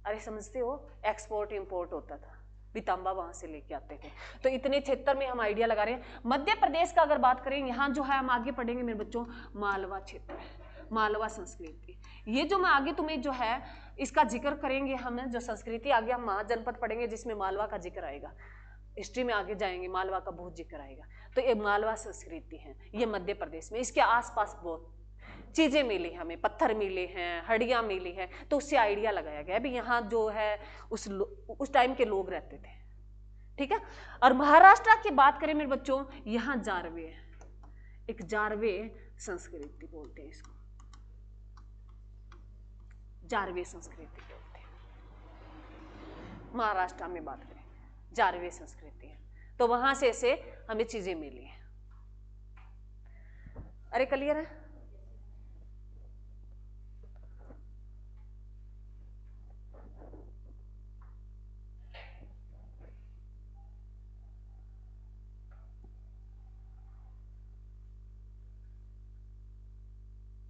अरे समझते हो, एक्सपोर्ट इंपोर्ट होता था, भी तांबा वहां से लेके आते थे। तो इतने क्षेत्र में हम आइडिया लगा रहे हैं। मध्य प्रदेश का अगर बात करें, यहाँ जो है हम आगे पढ़ेंगे मेरे बच्चों, मालवा क्षेत्र है, मालवा संस्कृति। ये जो मैं आगे तुम्हें जो है इसका जिक्र करेंगे, हम जो संस्कृति आगे हम महाजनपद पढ़ेंगे जिसमें मालवा का जिक्र आएगा, हिस्ट्री में आगे जाएंगे मालवा का बहुत जिक्र आएगा। तो ये मालवा संस्कृति है, ये मध्य प्रदेश में। इसके आसपास बहुत चीजें मिली हमें, पत्थर मिले हैं, हड्डियां मिली हैं, तो उससे आइडिया लगाया गया भी यहाँ जो है उस टाइम के लोग रहते थे। ठीक है। और महाराष्ट्र की बात करें मेरे बच्चों, यहाँ जारवे है, एक जारवे संस्कृति बोलते हैं इसको, जारवे संस्कृति बोलते हैं। महाराष्ट्र में बात करें जारवे संस्कृति है, तो वहां से ऐसे हमें चीजें मिली हैं। अरे क्लियर है?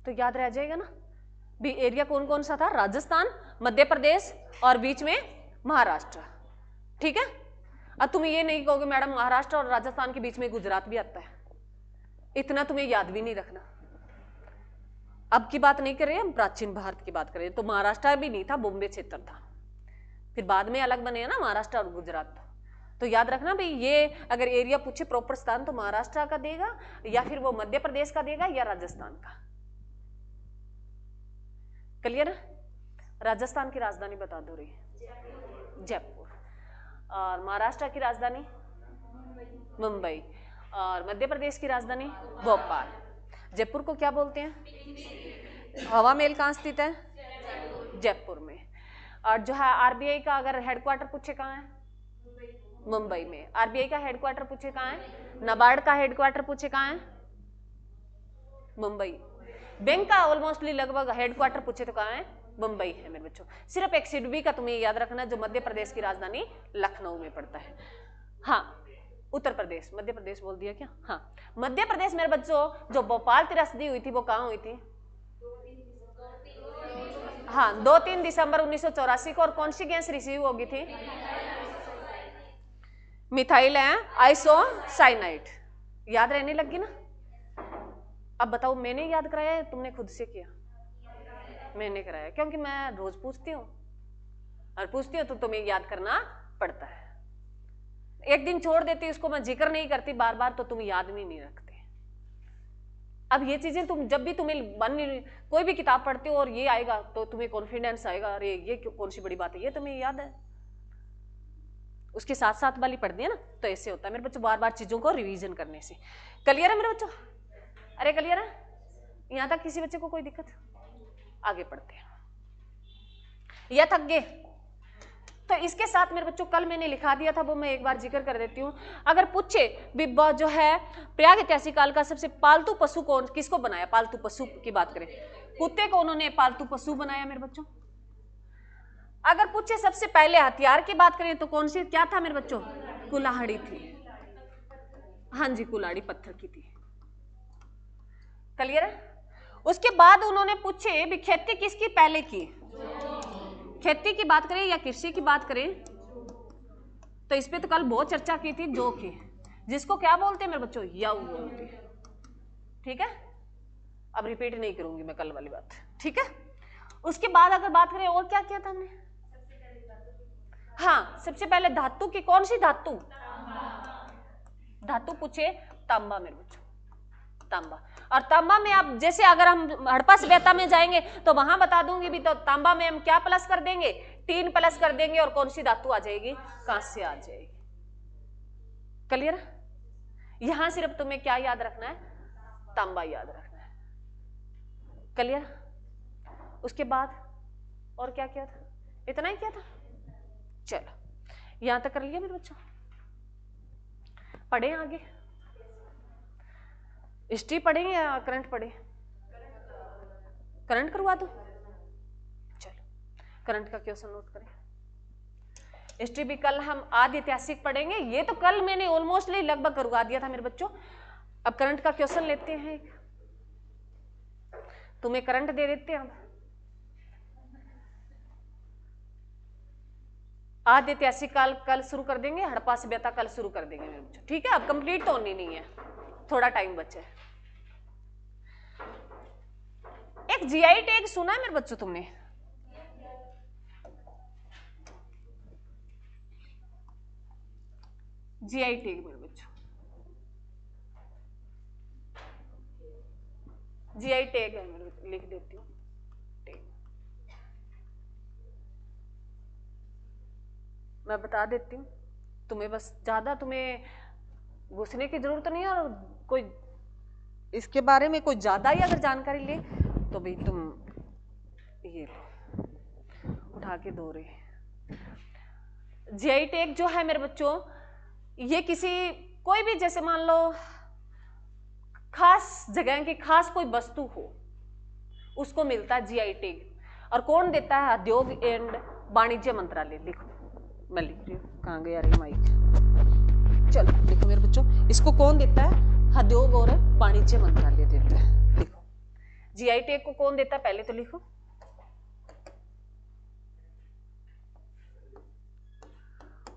तो याद रह जाएगा ना भी एरिया कौन कौन सा था? राजस्थान, मध्य प्रदेश और बीच में महाराष्ट्र। ठीक है। अब तुम ये नहीं कहोगे मैडम महाराष्ट्र और राजस्थान के बीच में गुजरात भी आता है, इतना तुम्हें याद भी नहीं रखना। अब की बात नहीं कर रहे हम, प्राचीन भारत की बात कर रहे हैं। तो महाराष्ट्र भी नहीं था, बॉम्बे क्षेत्र था, फिर बाद में अलग बने ना महाराष्ट्र और गुजरात। तो याद रखना भाई, ये अगर एरिया पूछे प्रॉपर स्थान तो महाराष्ट्र का देगा या फिर वो मध्य प्रदेश का देगा या राजस्थान का। क्लियर है? राजस्थान की राजधानी बता दो रही, जयपुर। और महाराष्ट्र की राजधानी मुंबई, और मध्य प्रदेश की राजधानी भोपाल। जयपुर को क्या बोलते हैं? हवा महल कहाँ स्थित है? जयपुर में। और जो है आरबीआई का अगर हेडक्वार्टर पूछे कहाँ है? मुंबई में। आरबीआई का हेडक्वार्टर पूछे कहाँ है? नाबार्ड का हेडक्वार्टर पूछे कहाँ है? मुंबई। बैंक का ऑलमोस्टली लगभग हेडक्वार्टर पूछे तो कहाँ है? मुंबई है मेरे बच्चों। सिर्फ एक सिडबी का तुम्हें याद रखना, जो मध्य प्रदेश की राजधानी लखनऊ में पड़ता है। हाँ, उत्तर प्रदेश, मध्य प्रदेश बोल दिया क्या? हाँ, मध्य प्रदेश मेरे बच्चों, जो भोपाल त्रासदी हुई थी वो कहाँ हुई थी? हाँ, 2-3 दिसंबर 1984 को। और कौन सी गैस रिसीव होगी थी? Methyl isocyanide. याद रहने लगी ना? अब बताओ, मैंने याद कराया है तुमने खुद से किया? मैंने कराया, क्योंकि मैं रोज पूछती हूँ, और पूछती हूँ तो तुम्हें याद करना पड़ता है। एक दिन छोड़ देती, उसको मैं जिक्र नहीं करती बार बार, तो तुम याद भी नहीं रखते। अब ये चीजें तुम जब भी तुम्हें कोई भी किताब पढ़ते हो और ये आएगा तो तुम्हें कॉन्फिडेंस आएगा, अरे ये कौन सी बड़ी बात है, ये तुम्हें याद है। उसके साथ साथ वाली पढ़ दिया ना, तो ऐसे होता है मेरे बच्चों, बार बार चीजों को रिवीजन करने से। क्लियर है मेरे बच्चों? अरे क्लियर है? यहां तक किसी बच्चे को कोई दिक्कत? आगे पढ़ते हैं। या थक गए? तो इसके साथ मेरे बच्चों कल मैंने लिखा दिया था, वो मैं एक बार जिक्र कर देती हूँ। अगर पूछे बिब्बा जो है प्रयाग ऐतिहासिक काल का सबसे पालतू पशु कौन, किसको बनाया? पालतू पशु की बात करें, कुत्ते को उन्होंने पालतू पशु बनाया मेरे बच्चों। अगर पूछे सबसे पहले हथियार की बात करें तो कौन सी, क्या था मेरे बच्चों? कुल्हाड़ी थी। हाँ जी, कुल्हाड़ी पत्थर की थी। क्लियर है? उसके बाद उन्होंने पूछे भी खेती किसकी पहले की, खेती की बात करें या कृषि की बात करें, तो इस पे तो कल बहुत चर्चा की थी, जो की जिसको क्या बोलते हैं मेरे बच्चों, यव बोलते हैं। ठीक है, अब रिपीट नहीं करूंगी मैं कल वाली बात। ठीक है, उसके बाद अगर बात करें और क्या किया था हमने, हाँ सबसे पहले धातु की, कौन सी धातु, धातु पूछे तांबा मेरे बच्चों, तांबा। और तांबा में आप जैसे अगर हम हड़प्पा सभ्यता में जाएंगे तो वहां बता दूंगी भी, तो तांबा में हम क्या प्लस कर देंगे, 3 प्लस कर देंगे, और कौन सी धातु आ जाएगी, कांस्य आ जाएगी। क्लियर, यहां सिर्फ तुम्हें क्या याद रखना है, तांबा याद रखना है। क्लियर, उसके बाद और क्या किया था, इतना ही किया था। चलो यहां तक कर लिया मेरे बच्चों, पढ़े आगे, हिस्ट्री पढ़ेंगे या करंट पढ़े, करंट करवा दो। चलो करंट का क्वेश्चन नोट करें। हिस्ट्री भी कल हम आदि ऐतिहासिक पढ़ेंगे, ये तो कल मैंने ऑलमोस्टली लगभग करवा दिया था मेरे बच्चों। अब करंट का क्वेश्चन लेते हैं, तुम्हें करंट दे देते हैं। आदि ऐतिहासिक काल कल शुरू कर देंगे, हड़प्पा सभ्यता कल शुरू कर देंगे मेरे बच्चों। ठीक है, अब कंप्लीट तो होनी नहीं है, थोड़ा टाइम बचे। एक जीआई टैग सुना है मेरे बच्चों तुमने, जीआई टैग मेरे बच्चों, जीआई टैग है मेरे बच्चों, लिख देती हूँ टैग, मैं बता देती हूँ तुम्हें, बस ज्यादा तुम्हें घुसने की जरूरत नहीं है। और कोई इसके बारे में कोई ज्यादा ही अगर जानकारी ले तो भाई तुम ये लो उठा के दो रहे। जीआई टैग जो है मेरे बच्चों, ये किसी कोई भी, जैसे मान लो खास जगह की खास कोई वस्तु हो, उसको मिलता है जीआई टैग। और कौन देता है, उद्योग एंड वाणिज्य मंत्रालय। लिखो, मैं लिख रही हूँ, कहाँ गया रे माइक, चलो लिखो मेरे बच्चों, इसको कौन देता है, उद्योग और वाणिज्य मंत्रालय देता है। लिखो जीआई टैग को कौन देता है, पहले तो लिखो,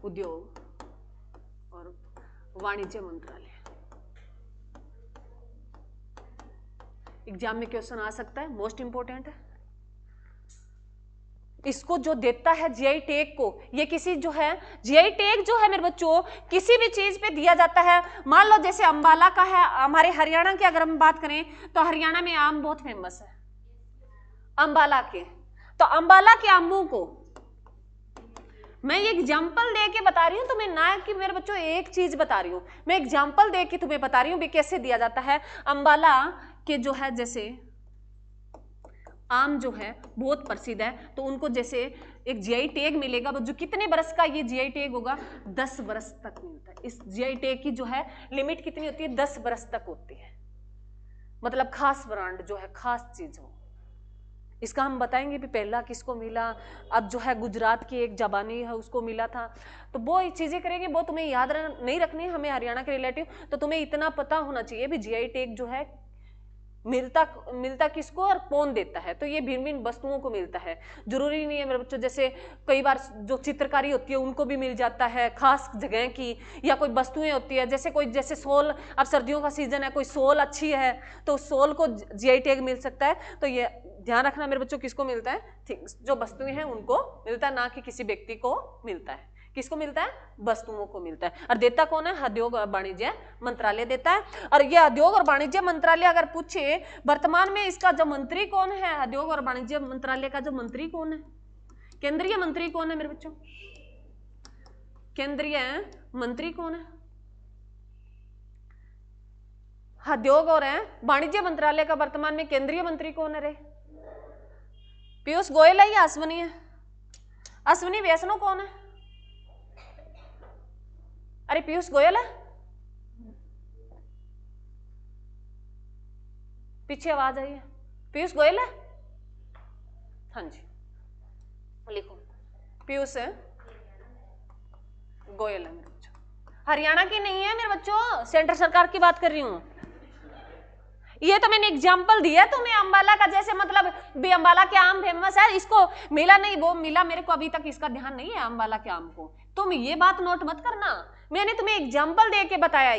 उद्योग और वाणिज्य मंत्रालय। एग्जाम में क्वेश्चन आ सकता है, मोस्ट इंपोर्टेंट है। इसको जो देता है जीआई टैग को, ये किसी जो है जीआई टैग जो है मेरे बच्चों, किसी भी चीज पे दिया जाता है। मान लो जैसे अंबाला का है, हमारे हरियाणा की अगर हम बात करें तो हरियाणा में आम बहुत फेमस है, अंबाला के। तो अंबाला के आमों को मैं ये एग्जाम्पल दे के बता रही हूँ तुम्हें, ना कि मेरे बच्चों एक चीज बता रही हूँ, मैं एग्जाम्पल दे के तुम्हें बता रही हूँ भी कैसे दिया जाता है। अंबाला के जो है जैसे आम जो है बहुत प्रसिद्ध है, तो उनको जैसे एक जीआई टैग मिलेगा, जो कितने बरस का ये जीआई टैग होगा, 10 बरस तक मिलता है। इस जीआई टैग की जो है लिमिट कितनी होती है, 10 बरस तक होती है। मतलब खास ब्रांड जो है, खास चीज हो। इसका हम बताएंगे भी पहला किसको मिला। अब जो है गुजरात की एक जबानी है उसको मिला था, तो वो चीजें करेंगे, वो तुम्हें याद नहीं रखनी है, हमें हरियाणा के रिलेटिव। तो तुम्हें इतना पता होना चाहिए भी जीआई टैग जो है मिलता किसको और कौन देता है। तो ये भिन्न भिन्न वस्तुओं को मिलता है, जरूरी नहीं है मेरे बच्चों, जैसे कई बार जो चित्रकारी होती है उनको भी मिल जाता है खास जगह की, या कोई वस्तुएं होती है जैसे सोल, अब सर्दियों का सीजन है, कोई सोल अच्छी है तो सोल को जीआई टैग मिल सकता है। तो ये ध्यान रखना मेरे बच्चों, किसको मिलता है, जो वस्तुएं हैं उनको मिलता है, ना कि किसी व्यक्ति को मिलता है। किसको मिलता है, वस्तुओं को मिलता है। और देता कौन है, उद्योग और वाणिज्य मंत्रालय देता है। और यह उद्योग और वाणिज्य मंत्रालय अगर पूछे वर्तमान में इसका जो मंत्री कौन है, उद्योग और वाणिज्य मंत्रालय का जो मंत्री कौन है, केंद्रीय मंत्री कौन है मेरे बच्चों, केंद्रीय मंत्री कौन है, उद्योग और वाणिज्य मंत्रालय का वर्तमान में केंद्रीय मंत्री कौन है रे, पीयूष गोयल है या अश्विनी है, अश्विनी वैष्णव कौन है, अरे पीयूष गोयल है, पीछे आवाज आई है, पीयूष गोयल है, हाँ जी लिखो, पीयूष गोयल है मेरे बच्चों, हरियाणा की नहीं है मेरे बच्चों, सेंट्रल सरकार की बात कर रही हूं। ये तो मैंने एग्जाम्पल दिया तुम्हें अम्बाला का, जैसे मतलब भी अम्बाला के आम फेमस है, इसको मिला नहीं, वो मिला मेरे को, अभी तक इसका ध्यान नहीं है अम्बाला के आम को। तुम ये बात नोट मत करना, मैंने तुम्हें एग्जाम्पल दे के बताया।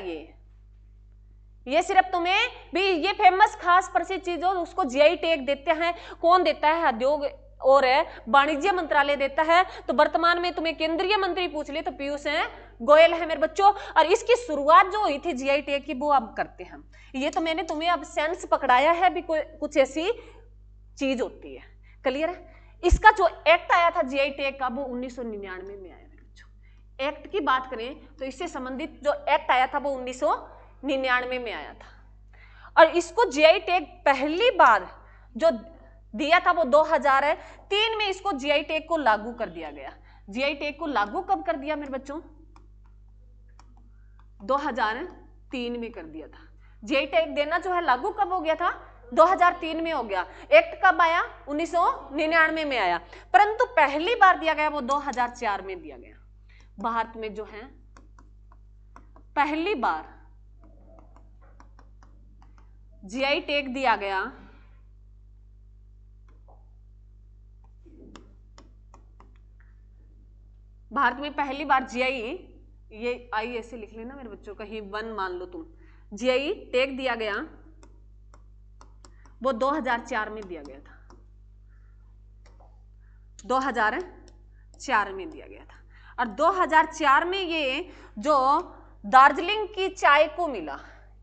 ये सिर्फ तुम्हें भी ये फेमस खास प्रसिद्ध चीज हो उसको जीआई टैग देते हैं। कौन देता है? उद्योग और वाणिज्य मंत्रालय देता है। तो वर्तमान में तुम्हें केंद्रीय मंत्री पूछ ले तो पीयूष गोयल है मेरे बच्चों। और इसकी शुरुआत जो हुई थी जीआई टैग की वो अब करते हैं। ये तो मैंने तुम्हें अब सेंस पकड़ाया है भी कुछ ऐसी चीज होती है। क्लियर है? इसका जो एक्ट आया था जीआई टैग का वो 1999 में आया मेरे बच्चों। एक्ट की बात करें तो इससे संबंधित जो एक्ट आया था वो 1999 में आया था। और इसको जीआई टैग पहली बार जो दिया था वो 2003 में इसको जीआई टैग को लागू कर दिया गया। जीआई टैग को लागू कब कर दिया मेरे बच्चों? 2003 में कर दिया था। जीआई टैग देना जो है लागू कब हो गया था? 2003 में हो गया। एक्ट कब आया? 1999 में आया। परंतु पहली बार दिया गया वो 2004 में दिया गया। भारत में जो है पहली बार जीआई टैग दिया गया भारत में पहली बार जीआई, ये आई ऐसे लिख लेना मेरे बच्चों, कहीं 1 मान लो तुम, जीआई टैग दिया गया वो 2004 में दिया गया था। 2004 में दिया गया था। और 2004 में ये जो दार्जिलिंग की चाय को मिला,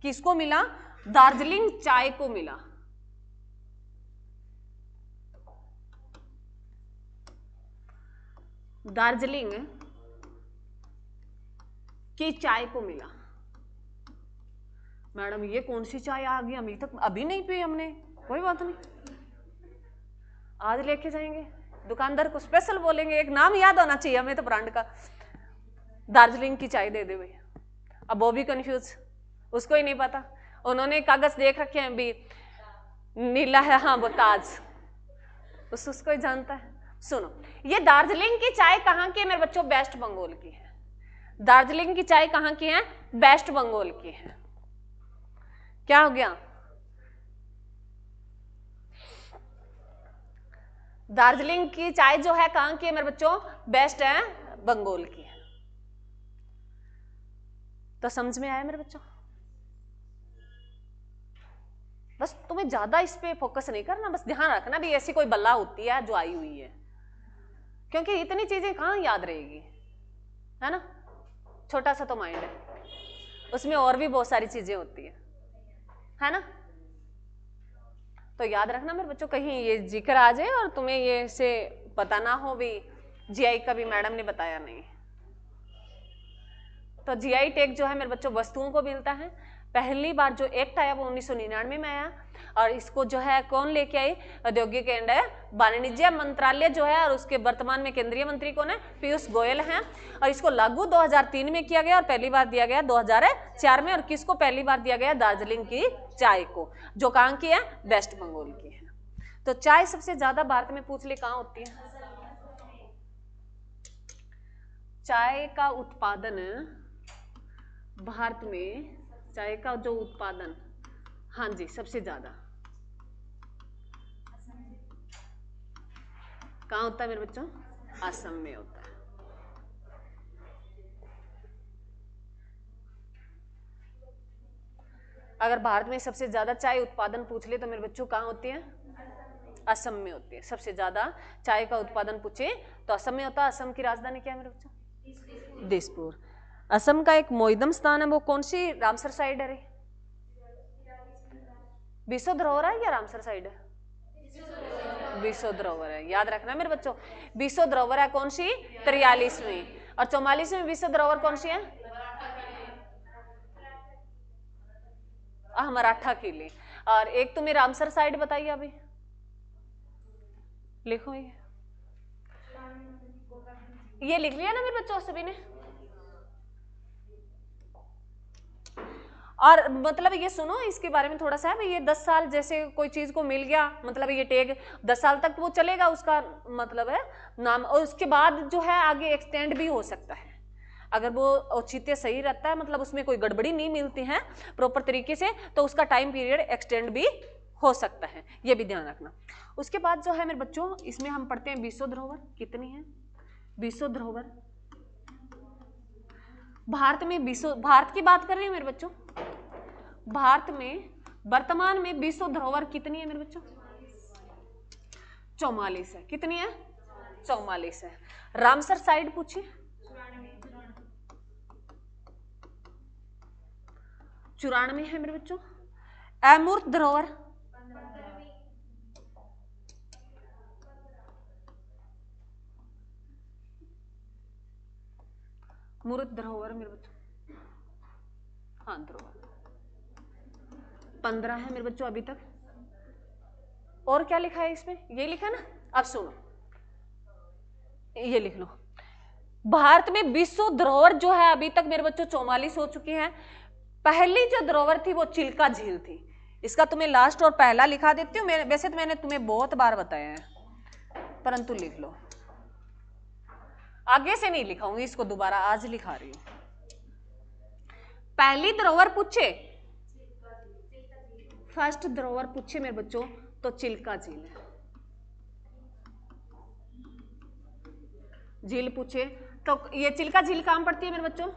किसको मिला? दार्जिलिंग चाय को मिला। दार्जिलिंग की चाय को मिला। मैडम ये कौन सी चाय आ गई? अभी नहीं पी हमने। कोई बात नहीं, आज लेके जाएंगे। दुकानदार को स्पेशल बोलेंगे, एक नाम याद होना चाहिए हमें तो ब्रांड का, दार्जिलिंग की चाय दे दे भैया। अब वो भी कंफ्यूज, उसको ही नहीं पता। उन्होंने कागज देख रखे हैं भी नीला है, हाँ वो ताज, उसको ही जानता है। सुनो, ये दार्जिलिंग की चाय कहाँ की है मेरे बच्चों? वेस्ट बंगाल की है। दार्जिलिंग की चाय कहाँ की है? वेस्ट बंगाल की है। क्या हो गया? दार्जिलिंग की चाय जो है कहाँ की है मेरे बच्चों? वेस्ट है बंगाल की है। तो समझ में आया मेरे बच्चों? बस तुम्हें ज्यादा इस पे फोकस नहीं करना, बस ध्यान रखना भी ऐसी कोई बल्ला होती है जो आई हुई है, क्योंकि इतनी चीजें कहाँ याद रहेगी, है ना? छोटा सा तो माइंड है, उसमें और भी बहुत सारी चीजें होती है ना? तो याद रखना मेरे बच्चों, कहीं ये जिक्र आ जाए और तुम्हें ये से पता ना हो भी जीआई का भी मैडम ने बताया नहीं। तो जीआई टैग जो है मेरे बच्चों वस्तुओं को मिलता है। पहली बार जो एक्ट आया वो 1999 में आया। और इसको जो है कौन लेके आई? औद्योगिक एंड वाणिज्य मंत्रालय जो है, और उसके वर्तमान में केंद्रीय मंत्री कौन है? पीयूष गोयल हैं। और इसको लागू 2003 में किया गया और पहली बार दिया गया 2004 में। और किसको पहली बार दिया गया? दार्जिलिंग की चाय को, जो कहाँ की है? वेस्ट बंगाल की है। तो चाय सबसे ज्यादा भारत में पूछ ले कहाँ होती है? चाय का उत्पादन भारत में, चाय का जो उत्पादन, हाँ जी, सबसे ज्यादा कहाँ होता है मेरे बच्चों? असम में होता है। अगर भारत में सबसे ज्यादा चाय उत्पादन पूछ ले तो मेरे बच्चों कहाँ होती है? असम में होती है। सबसे ज्यादा चाय का उत्पादन पूछे तो असम में होता है। असम की राजधानी क्या है मेरे बच्चों? दिसपुर। असम का एक मोइदम स्थान है, वो कौन सी? रामसर साइड है रे? विश्व धरोहर है या रामसर साइड है? विश्व धरोहर है, याद रखना मेरे बच्चों। विश्व धरोहर है कौन सी? 43वीं। और 44वीं विश्व धरोहर कौन सी है? मराठा किले। और एक तुम्हें रामसर साइड बताइए, अभी लिखो। ये लिख लिया ना मेरे बच्चों सभी ने? और मतलब ये सुनो, इसके बारे में थोड़ा सा है, ये 10 साल जैसे कोई चीज को मिल गया, मतलब ये टैग 10 साल तक वो चलेगा, उसका मतलब है नाम, और उसके बाद जो है आगे एक्सटेंड भी हो सकता है। अगर वो औचित्य सही रहता है, मतलब उसमें कोई गड़बड़ी नहीं मिलती है प्रॉपर तरीके से, तो उसका टाइम पीरियड एक्सटेंड भी हो सकता है, ये भी ध्यान रखना। उसके बाद जो है मेरे बच्चों, इसमें हम पढ़ते हैं विश्व धरोहर कितनी है। विश्व धरोहर भारत में, भारत की बात कर रहे हैं मेरे बच्चों, भारत में वर्तमान में विश्व धरोहर कितनी है मेरे बच्चों? 44 है। कितनी है? 44 है। रामसर साइड पूछिए, 94 है मेरे बच्चों। अमूर्त धरोहर, मूर्त धरोहर मेरे बच्चों, हाँ धरोहर 15 है मेरे बच्चों अभी तक। और क्या लिखा है इसमें? ये लिखा ना, अब सुनो, ये लिख लो। भारत में विश्व धरोहर जो है अभी तक मेरे बच्चों 44 हो चुकी है। पहली जो धरोहर थी वो चिल्का झील थी। इसका तुम्हें लास्ट और पहला लिखा देती हूँ। वैसे तो मैंने तुम्हें बहुत बार बताया है, परंतु लिख लो। आगे से नहीं लिखाऊंगी इसको दोबारा, आज लिखा रही हूं। पहली धरोहर पूछे, फर्स्ट धरोहर पूछे मेरे बच्चों तो चिल्का झील है। झील पूछे तो ये चिल्का झील कहां पड़ती है मेरे बच्चों?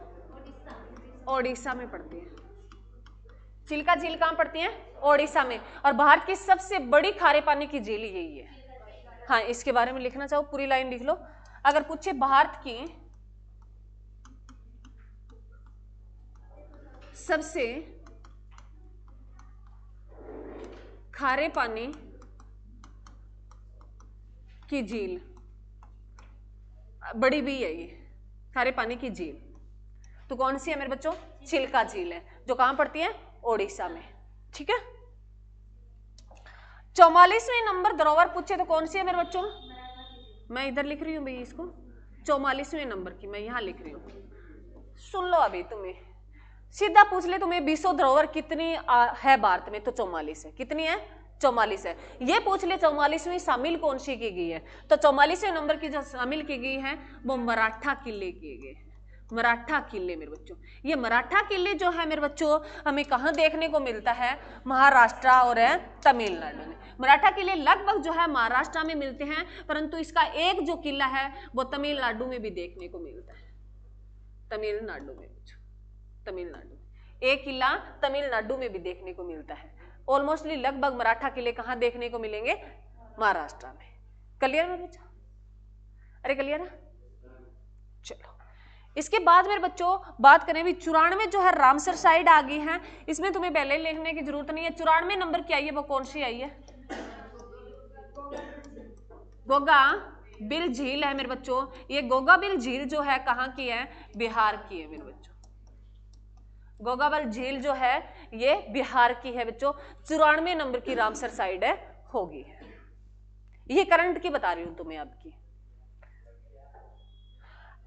ओडिशा में पड़ती है। चिल्का झील कहां पड़ती है? ओडिशा में। और भारत की सबसे बड़ी खारे पानी की झील यही है। हाँ, इसके बारे में लिखना चाहो पूरी लाइन लिख लो। अगर पूछे भारत की सबसे खारे पानी की झील, बड़ी भी है ये खारे पानी की झील, तो कौन सी है मेरे बच्चों? चिल्का झील है, जो कहां पड़ती है? ओडिशा में। ठीक है। 44वें नंबर धरोहर पूछे तो कौन सी है मेरे बच्चों? मैं इधर लिख रही हूं भाई इसको, 44वें नंबर की मैं यहां लिख रही हूं। सुन लो, अभी तुम्हें सीधा पूछ ले तुम्हें विश्व धरोहर कितनी है भारत में, तो 44 है। कितनी है? 44 है। ये पूछ ले 44वीं शामिल कौन सी की गई है, तो 44वें नंबर की जो शामिल की गई है वो मराठा किले किए गए। मराठा किले मेरे बच्चों, ये मराठा किले जो है मेरे बच्चों हमें कहाँ देखने को मिलता है? महाराष्ट्र और तमिलनाडु में। मराठा किले लगभग जो है महाराष्ट्र में मिलते हैं, परंतु इसका एक जो किला है वो तमिलनाडु में भी देखने को मिलता है। तमिलनाडु में, तमिलनाडु एक किला तमिलनाडु में भी देखने को मिलता है। ऑलमोस्टली लगभग मराठा किले कहां देखने को मिलेंगे? महाराष्ट्र में। क्लियर मेरे बच्चों? अरे क्लियर है? चलो, इसके बाद मेरे बच्चों बात करें भी 94 जो है रामसर साइड आ गई है। इसमें तुम्हें पहले लिखने की जरूरत नहीं है। 94 नंबर की आई है, वो कौन सी आई है? गोगा बिल झील है मेरे बच्चों। ये गोगा बिल झील जो है कहाँ की है? बिहार की है मेरे बच्चों। गोगाबल झील जो है ये बिहार की है बच्चों। 94 नंबर की रामसर साइड है होगी है। ये करंट की बता रही हूं तुम्हें आपकी।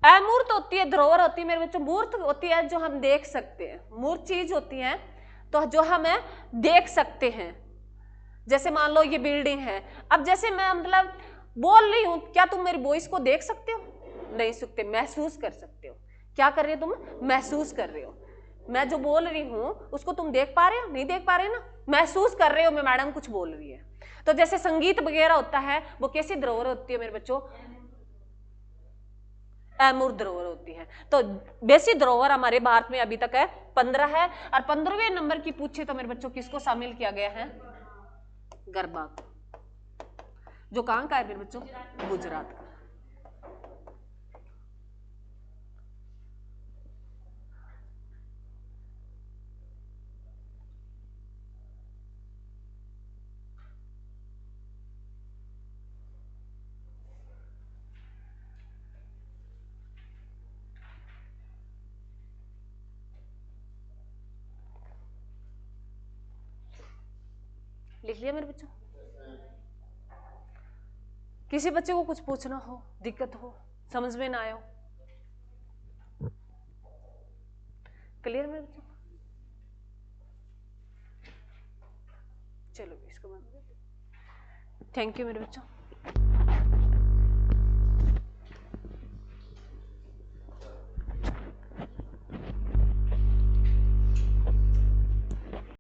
अमूर्त होती है, धरोहर होती है मेरे बच्चों। मूर्त होती है जो हम देख सकते हैं, मूर्त चीज होती है तो जो हम देख सकते हैं। जैसे मान लो ये बिल्डिंग है, अब जैसे मैं मतलब बोल रही हूं, क्या तुम मेरी वॉइस को देख सकते हो? नहीं सकते, महसूस कर सकते हो। क्या कर रहे हो तुम? महसूस कर रहे हो। मैं जो बोल रही हूं उसको तुम देख पा रहे हो? नहीं देख पा रहे ना, महसूस कर रहे हो मैं मैडम कुछ बोल रही है। तो जैसे संगीत वगैरह होता है वो कैसी धरोहर होती है मेरे बच्चों? अमूर्त धरोहर होती है। तो बेसिक धरोहर हमारे भारत में अभी तक है 15 है। और 15वें नंबर की पूछे तो मेरे बच्चों किसको शामिल किया गया है? गरबा को, जो कहां का है मेरे बच्चों? गुजरात का। लिख लिया मेरे बच्चों? किसी बच्चे को कुछ पूछना हो, दिक्कत हो, समझ में ना आया हो? क्लियर मेरे बच्चों? चलो इसको बंद कर। थैंक यू मेरे बच्चों।